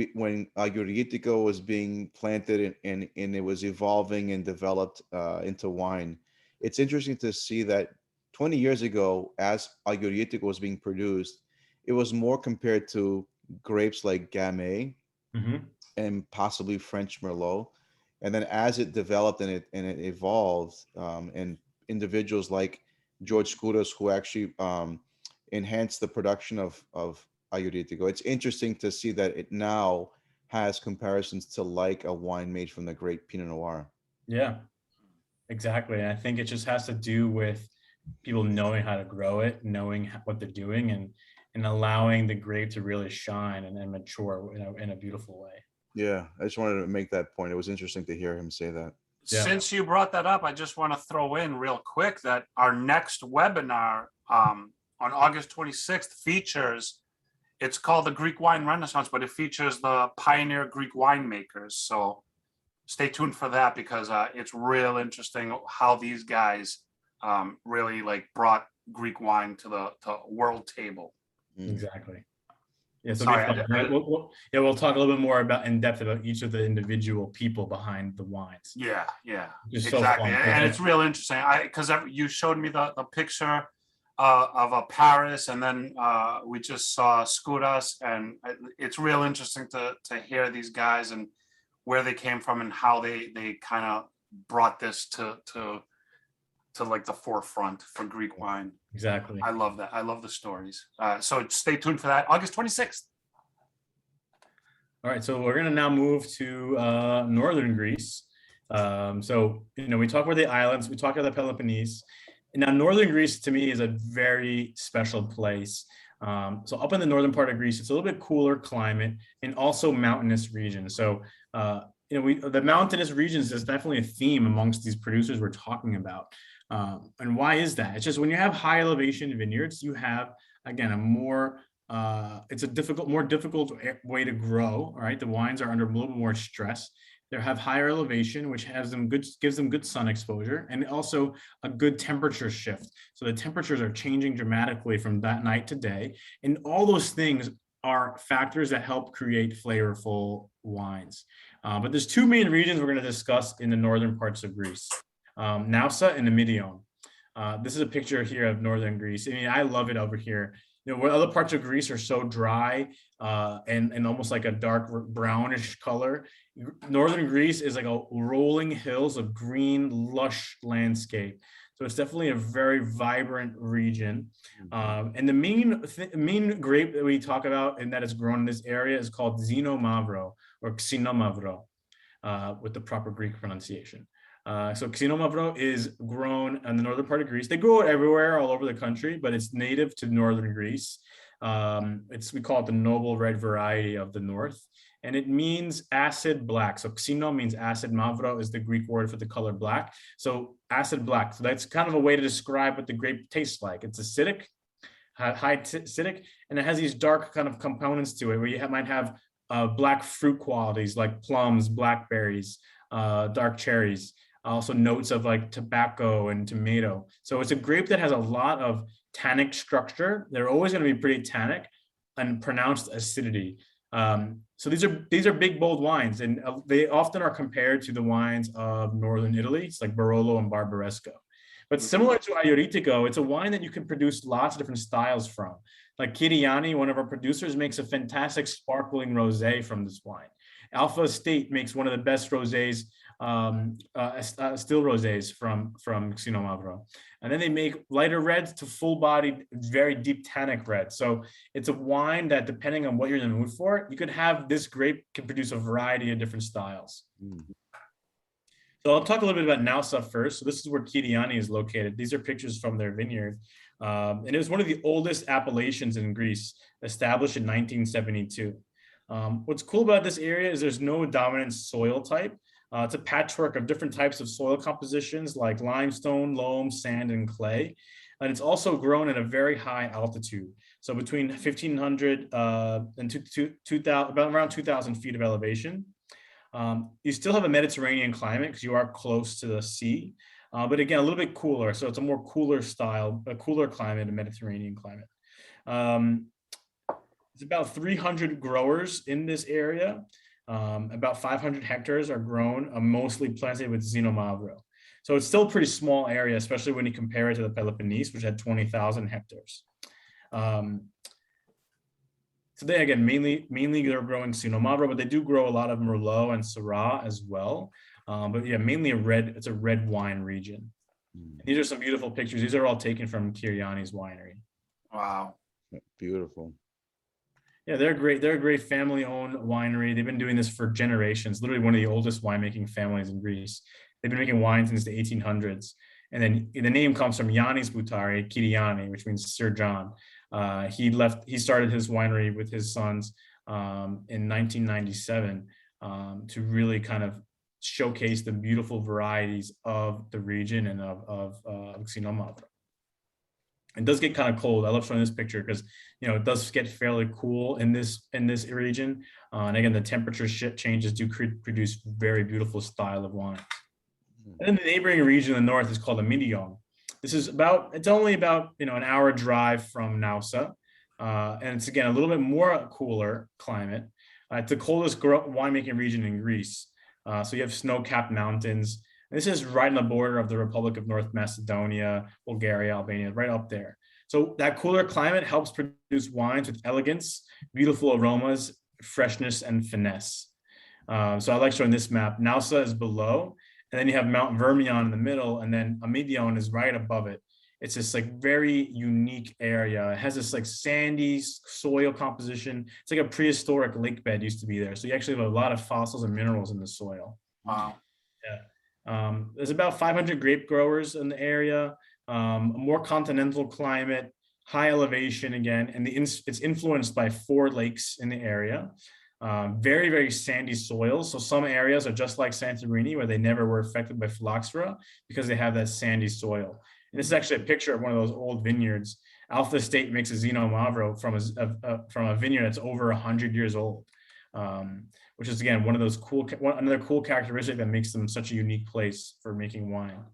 Ioritico was being planted and it was evolving and developed into wine, it's interesting to see that 20 years ago, as Ioritico was being produced, it was more compared to grapes like Gamay and possibly French Merlot. And then as it developed and it evolved, and individuals like George Skouras, who actually enhanced the production of Ioritico, it's interesting to see that it now has comparisons to like a wine made from the great Pinot Noir. Yeah, exactly. And I think it just has to do with people knowing how to grow it, knowing what they're doing, and allowing the grape to really shine and mature in a beautiful way. Yeah, I just wanted to make that point. It was interesting to hear him say that. Yeah. Since you brought that up, I just want to throw in real quick that our next webinar on August 26th features, it's called the Greek Wine Renaissance, but it features the pioneer Greek winemakers. So stay tuned for that because it's real interesting how these guys really brought Greek wine to the world table. Exactly. Yeah, so Sorry, we'll talk a little bit more in depth about each of the individual people behind the wines. Yeah, Just exactly. so fun. And it's real interesting. Because you showed me the picture of Paris, and then we just saw Skouras, and it's real interesting to hear these guys and where they came from and how they kind of brought this to like the forefront for Greek wine. Exactly. I love that. I love the stories. So stay tuned for that. August 26th. All right, so we're gonna now move to northern Greece. So we talk about the islands, we talk about the Peloponnese, and now northern Greece to me is a very special place. So up in the northern part of Greece, it's a little bit cooler climate and also mountainous region. So the mountainous regions is definitely a theme amongst these producers we're talking about. And why is that? It's just when you have high elevation vineyards, you have, again, a more it's a more difficult way to grow. All right, the wines are under a little bit more stress. They have higher elevation, which gives them good sun exposure, and also a good temperature shift. So the temperatures are changing dramatically from that night to day, and all those things are factors that help create flavorful wines. But there's two main regions we're going to discuss in the northern parts of Greece: Nausa and Amyntaio. This is a picture here of northern Greece. I mean, I love it over here. Where other parts of Greece are so dry and almost like a dark brownish color, northern Greece is like a rolling hills of green, lush landscape. So it's definitely a very vibrant region. And the main grape that we talk about and that is grown in this area is called Xinomavro or Xinomavro with the proper Greek pronunciation. So Xinomavro is grown in the northern part of Greece. They grow it everywhere, all over the country, but it's native to northern Greece. We call it the noble red variety of the north, and it means acid black. So Xino means acid, Mavro is the Greek word for the color black. So acid black. So that's kind of a way to describe what the grape tastes like. It's acidic, high acidic, and it has these dark kind of components to it where you might have black fruit qualities like plums, blackberries, dark cherries. Also notes of like tobacco and tomato. So it's a grape that has a lot of tannic structure. They're always going to be pretty tannic and pronounced acidity. So these are big, bold wines, and they often are compared to the wines of northern Italy. It's like Barolo and Barbaresco. But similar to Ioritico, it's a wine that you can produce lots of different styles from. Like Kiriani, one of our producers, makes a fantastic sparkling rosé from this wine. Alpha Estate makes one of the best rosés, still rosés from Xinomavro. And then they make lighter reds to full-bodied, very deep tannic red. So it's a wine that, depending on what you're in the mood for, you could have this grape can produce a variety of different styles. Mm-hmm. So I'll talk a little bit about Nausa first. So this is where Kiriani is located. These are pictures from their vineyard. And it was one of the oldest appellations in Greece, established in 1972. What's cool about this area is there's no dominant soil type. It's a patchwork of different types of soil compositions like limestone, loam, sand, and clay. And it's also grown at a very high altitude. So between 1,500 and 2,000, about around 2,000 feet of elevation. You still have a Mediterranean climate because you are close to the sea, but again, a little bit cooler. So it's a more cooler style, a cooler climate, a Mediterranean climate. It's about 300 growers in this area. About 500 hectares are grown, mostly planted with Xinomavro. So it's still a pretty small area, especially when you compare it to the Peloponnese, which had 20,000 hectares. So they, again, mainly they're growing Xinomavro, but they do grow a lot of Merlot and Syrah as well. But yeah, mainly it's a red wine region. These are some beautiful pictures. These are all taken from Kiriani's winery. Wow. Beautiful. Yeah, they're great. They're a great family-owned winery. They've been doing this for generations, literally one of the oldest winemaking families in Greece. They've been making wine since the 1800s. And then the name comes from Yannis Boutari, Kiriani, which means Sir John. He started his winery with his sons in 1997 to really kind of showcase the beautiful varieties of the region and of Xinomavro. It does get kind of cold. I love showing this picture because it does get fairly cool in this region. And again, the temperature changes do produce very beautiful style of wine. And then the neighboring region in the north is called Amyntaio. It's only about an hour drive from Nausa. And it's again a little bit more cooler climate. It's the coldest winemaking region in Greece. So you have snow-capped mountains. And this is right on the border of the Republic of North Macedonia, Bulgaria, Albania, right up there. So that cooler climate helps produce wines with elegance, beautiful aromas, freshness, and finesse. So I like showing this map. Nausa is below, and then you have Mount Vermion in the middle, and then Amyntaio is right above it. It's this like very unique area. It has this like sandy soil composition. It's like a prehistoric lake bed used to be there. So you actually have a lot of fossils and minerals in the soil. Wow. Yeah. There's about 500 grape growers in the area, a more continental climate, high elevation again, and it's influenced by 4 lakes in the area. Very, very sandy soils. So some areas are just like Santorini, where they never were affected by Phylloxera because they have that sandy soil. And this is actually a picture of one of those old vineyards. Alpha Estate makes a Zino Mavro from a vineyard that's over 100 years old, which is again one of those another cool characteristic that makes them such a unique place for making wine.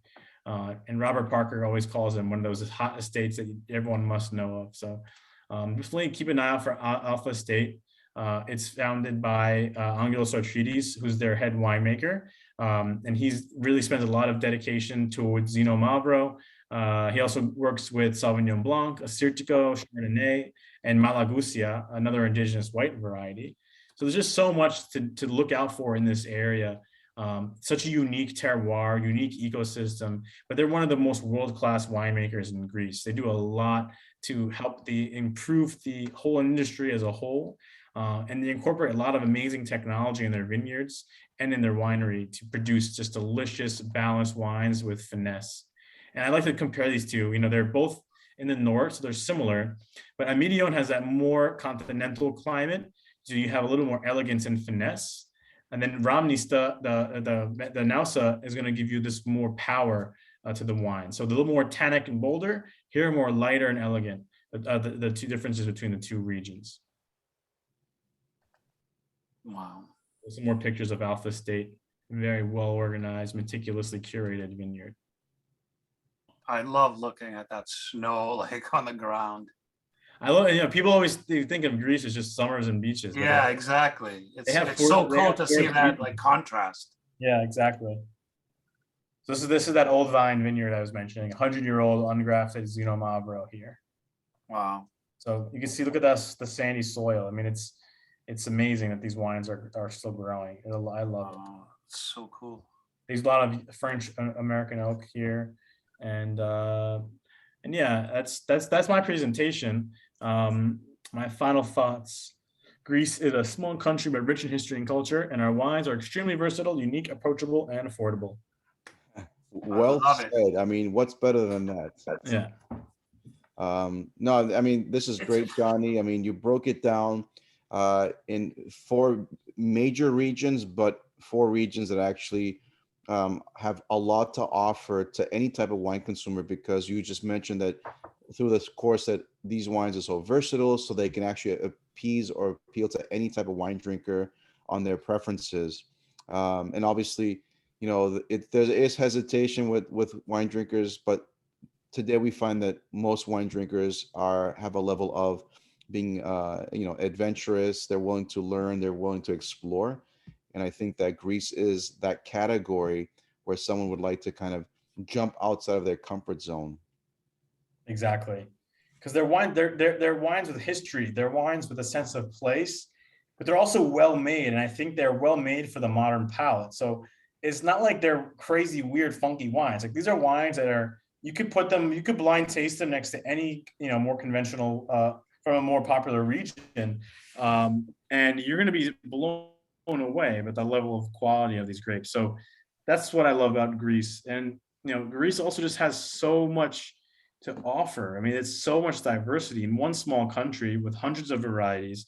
And Robert Parker always calls them one of those hot estates that everyone must know of. So definitely keep an eye out for Alpha Estate. It's founded by Angelos Artridis, who's their head winemaker. And he's really spends a lot of dedication towards Zino Mavro. He also works with Sauvignon Blanc, Ioritico, Chardonnay, and Malagusia, another indigenous white variety. So there's just so much to look out for in this area. Such a unique terroir, unique ecosystem, but they're one of the most world-class winemakers in Greece. They do a lot to help improve the whole industry as a whole. And they incorporate a lot of amazing technology in their vineyards and in their winery to produce just delicious, balanced wines with finesse. And I like to compare these two. You know, they're both in the north, so they're similar, but Amyntaio has that more continental climate, so you have a little more elegance and finesse. And then Ramnista, the Nausa, is going to give you this more power to the wine. So a little more tannic and bolder, here more lighter and elegant. The two differences between the two regions. Wow. Some more pictures of Alpha Estate. Very well organized, meticulously curated vineyard. I love looking at that snow like on the ground. I love, you know, people always think of Greece as just summers and beaches. Yeah, exactly. It's have so they cool have to see four that regions. like contrast. Yeah, exactly. So this is that old vine vineyard I was mentioning, 100-year-old ungrafted Zino Mavro here. Wow. So you can see, look at this, the sandy soil. I mean, it's amazing that these wines are still growing. I love it. Oh, it's so cool. There's a lot of French American oak here, and yeah, that's my presentation. My final thoughts. Greece is a small country but rich in history and culture, and our wines are extremely versatile, unique, approachable, and affordable. Well said. I mean, what's better than that? Yeah. No, I mean, this is great, Johnny. I mean, you broke it down in 4 major regions, but 4 regions that actually have a lot to offer to any type of wine consumer, because you just mentioned that through this course that these wines are so versatile, so they can actually appease or appeal to any type of wine drinker on their preferences. And obviously, you know, there is hesitation with wine drinkers, but today we find that most wine drinkers have a level of being, you know, adventurous. They're willing to learn. They're willing to explore. And I think that Greece is that category where someone would like to kind of jump outside of their comfort zone. Exactly, because they're wines with history. They're wines with a sense of place, but they're also well made, and I think they're well made for the modern palate. So it's not like they're crazy, weird, funky wines. Like, these are wines that you could blind taste them next to any, you know, more conventional from a more popular region, and you're going to be blown away with the level of quality of these grapes. So that's what I love about Greece. And, you know, Greece also just has so much to offer. I mean, it's so much diversity in one small country with hundreds of varieties.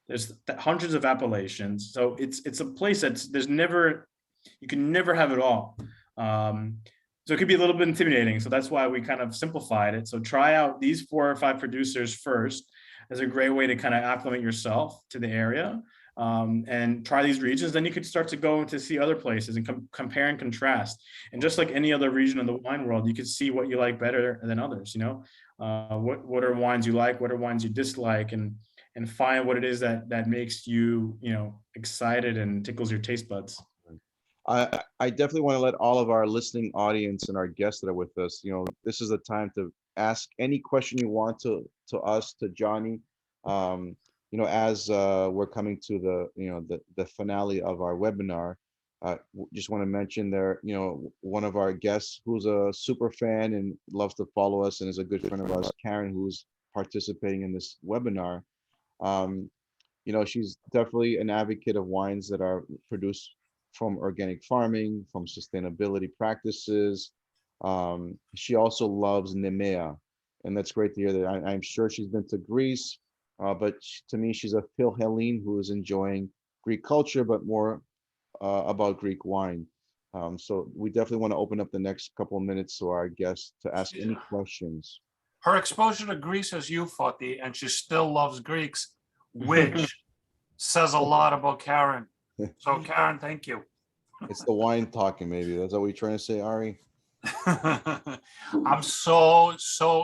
There's hundreds of appellations. So it's a place you can never have it all. So it could be a little bit intimidating. So that's why we kind of simplified it. So try out these 4 or 5 producers first as a great way to kind of acclimate yourself to the area, and try these regions. Then you could start to go to see other places and compare and contrast. And just like any other region of the wine world, you could see what you like better than others. You know, what are wines you like, what are wines you dislike, and find what it is that makes you, you know, excited and tickles your taste buds. I definitely want to let all of our listening audience and our guests that are with us, you know, this is the time to ask any question you want to us, to Johnny. As we're coming to the finale of our webinar, just want to mention there, one of our guests who's a super fan and loves to follow us and is a good friend of ours, Karen, who's participating in this webinar. She's definitely an advocate of wines that are produced from organic farming, from sustainability practices. She also loves Nemea, and that's great to hear that. I'm sure she's been to Greece, but to me, she's a Philhellene who is enjoying Greek culture, but more about Greek wine. So we definitely want to open up the next couple of minutes to our guests to ask any questions. Her exposure to Greece is Euphoti, and she still loves Greeks, which says a lot about Karen. So Karen, thank you. It's the wine talking, maybe. That's what we're trying to say, Ari. I'm so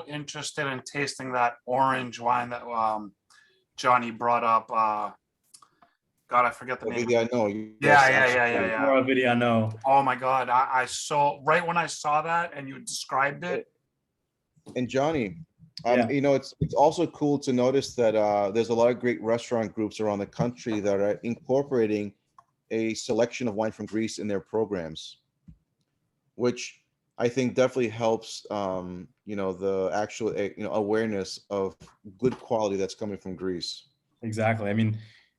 interested in tasting that orange wine that Johnny brought up. God, I forget the name. I know. Yeah. Vidiano. Oh my God, I saw right when I saw that and you described it. And Johnny, it's also cool to notice that there's a lot of great restaurant groups around the country that are incorporating a selection of wine from Greece in their programs, which I think definitely helps, the actual, awareness of good quality that's coming from Greece. Exactly. I mean,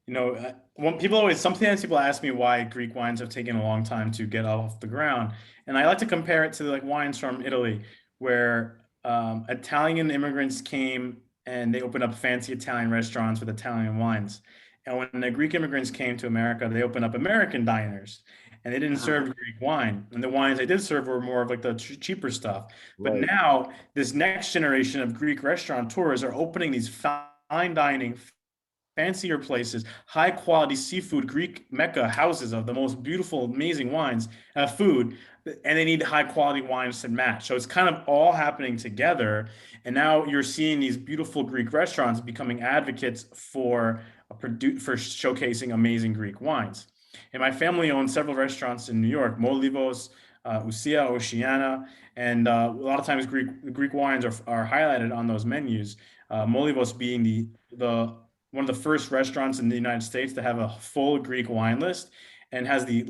sometimes people ask me why Greek wines have taken a long time to get off the ground. And I like to compare it to like wines from Italy, where Italian immigrants came and they opened up fancy Italian restaurants with Italian wines. And when the Greek immigrants came to America, they opened up American diners and they didn't serve Greek wine. And the wines they did serve were more of like the cheaper stuff. But now this next generation of Greek restaurateurs are opening these fine dining, fancier places, high quality seafood, Greek Mecca houses of the most beautiful, amazing wines, food, and they need high quality wines to match. So it's kind of all happening together. And now you're seeing these beautiful Greek restaurants becoming advocates for showcasing amazing Greek wines. And my family owns several restaurants in New York, Molivos, Usia, Oceana, and a lot of times Greek wines are highlighted on those menus. Molivos being the one of the first restaurants in the United States to have a full Greek wine list and has the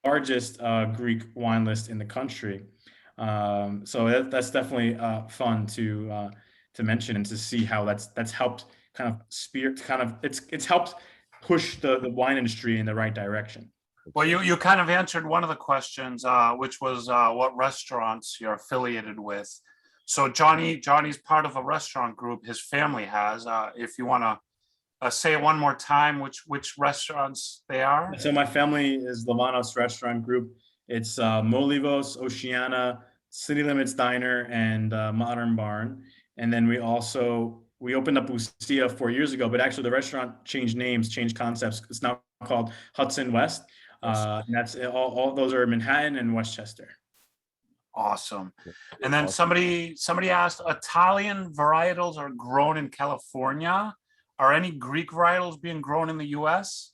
largest Greek wine list in the country. So that's definitely fun to mention and to see how that's helped it's helped push the wine industry in the right direction. Well, you kind of answered one of the questions, which was what restaurants you're affiliated with. So Johnny's part of a restaurant group his family has. If you want to say it one more time, which restaurants they are. So my family is Lavanos Restaurant Group. It's Molivos, Oceana, City Limits Diner, and Modern Barn. And then we opened up Usia 4 years ago, but actually the restaurant changed names, changed concepts. It's now called Hudson West. And that's all those are in Manhattan and Westchester. Awesome. And then somebody asked, Italian varietals are grown in California. Are any Greek varietals being grown in the US?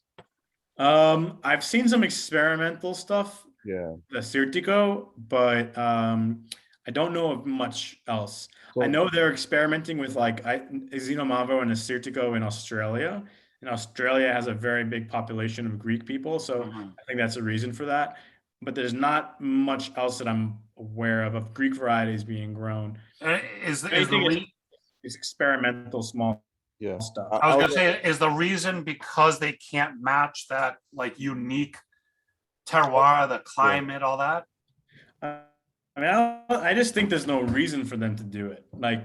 I've seen some experimental stuff. Yeah. The Ioritico, but I don't know of much else. I know they're experimenting with like Xenomavo and Ioritico in Australia. And Australia has a very big population of Greek people, so I think that's a reason for that. But there's not much else that I'm aware of Greek varieties being grown. It's experimental small stuff. I was gonna say, is the reason because they can't match that like unique terroir, the climate, all that? I just think there's no reason for them to do it. Like,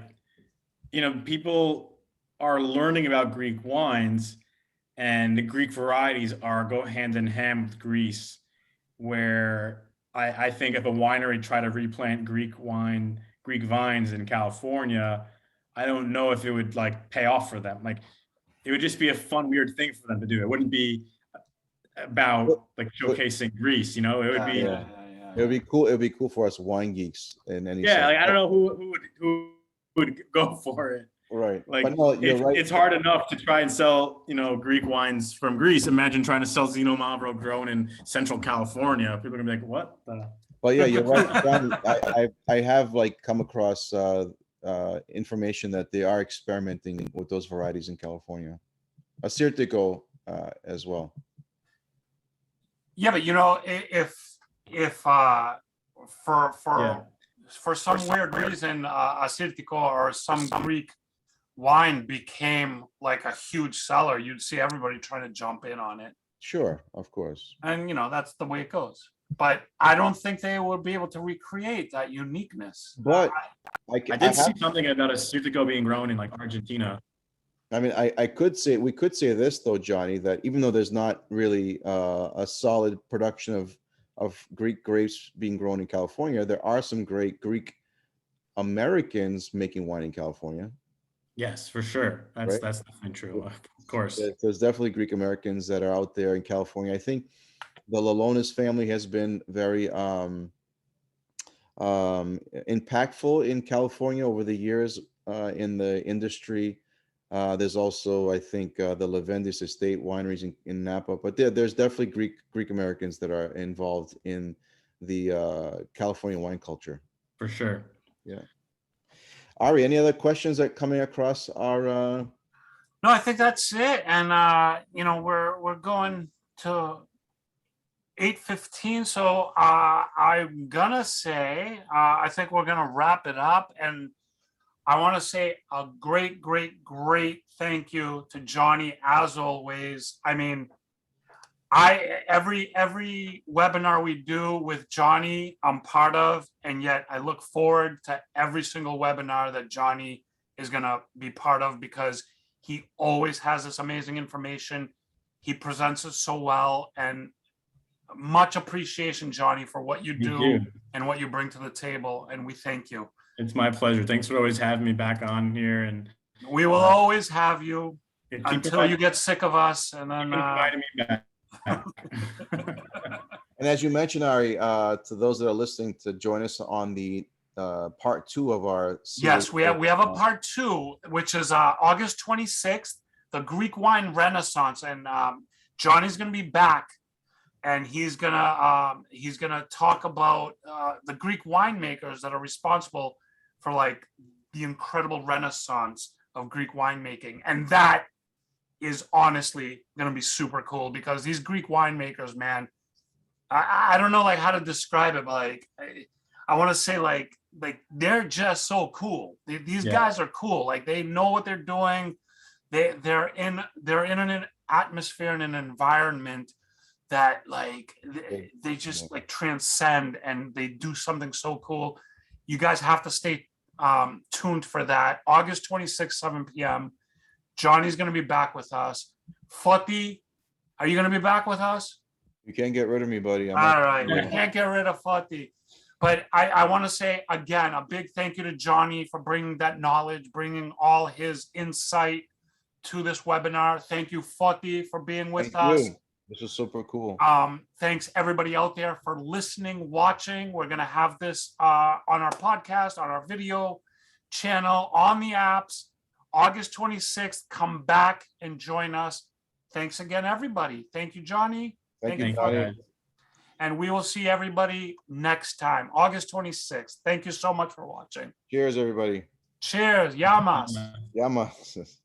people are learning about Greek wines, and the Greek varieties go hand in hand with Greece, where I think if a winery tried to replant Greek vines in California, I don't know if it would like pay off for them. Like, it would just be a fun, weird thing for them to do. It wouldn't be about like showcasing Greece, it would be. Yeah. It would be cool. It would be cool for us wine geeks in any. Yeah, like, I don't know who would go for it. Right. Like, but no, you're right. It's hard enough to try and sell, Greek wines from Greece. Imagine trying to sell Xenomavro grown in Central California. People are gonna be like, "What?" But yeah, you're right, John. I have like come across information that they are experimenting with those varieties in California. Ioritico as well. Yeah, but if for some weird reason Ioritico or some Greek wine became like a huge seller, you'd see everybody trying to jump in on it. Sure, of course. And that's the way it goes. But I don't think they would be able to recreate that uniqueness. But I did see something about a Ioritico being grown in like Argentina. I mean, we could say this though, Johnny, that even though there's not really a solid production of Greek grapes being grown in California, there are some great Greek Americans making wine in California. Yes, for sure. That's definitely true. Of course. There's definitely Greek Americans that are out there in California. I think the Lalonis family has been very impactful in California over the years in the industry. There's also, I think, the Levendis estate wineries in Napa, but there's definitely Greek Americans that are involved in the California wine culture. For sure. Yeah. Ari, any other questions that coming across our? No, I think that's it. And we're going to 8:15, so I'm gonna say I think we're gonna wrap it up, and I want to say a great thank you to Johnny as always. I mean, every webinar we do with Johnny, I'm part of, and yet I look forward to every single webinar that Johnny is gonna be part of because he always has this amazing information. He presents it so well, and much appreciation, Johnny, for what you do and what you bring to the table, and we thank you. It's my pleasure. Thanks for always having me back on here, and we will always have you until you get sick of us, and then inviting me back. And as you mentioned, Ari, to those that are listening, to join us on the part 2 of our series. Yes, we have a part 2, which is August 26th, the Greek wine renaissance, and Johnny's going to be back, and he's gonna talk about the Greek winemakers that are responsible for like the incredible renaissance of Greek winemaking, and that is honestly going to be super cool because these Greek winemakers, man, I don't know like how to describe it, but like I want to say like they're just so cool. These guys are cool. Like they know what they're doing. They're in an atmosphere and an environment that like they just like transcend, and they do something so cool. You guys have to stay tuned for that. August 26th, 7 p.m. Johnny's going to be back with us. Foti, are you going to be back with us? You can't get rid of me, buddy. All right, we can't get rid of Foti. But I want to say again, a big thank you to Johnny for bringing that knowledge, bringing all his insight to this webinar. Thank you, Foti, for being with us. This is super cool. Thanks everybody out there for listening, watching. We're going to have this on our podcast, on our video channel, on the apps. August 26th, come back and join us. Thanks again, everybody. Thank you, Johnny. Thank you, Johnny. And we will see everybody next time, August 26th. Thank you so much for watching. Cheers, everybody. Cheers. Yamas. Yamas.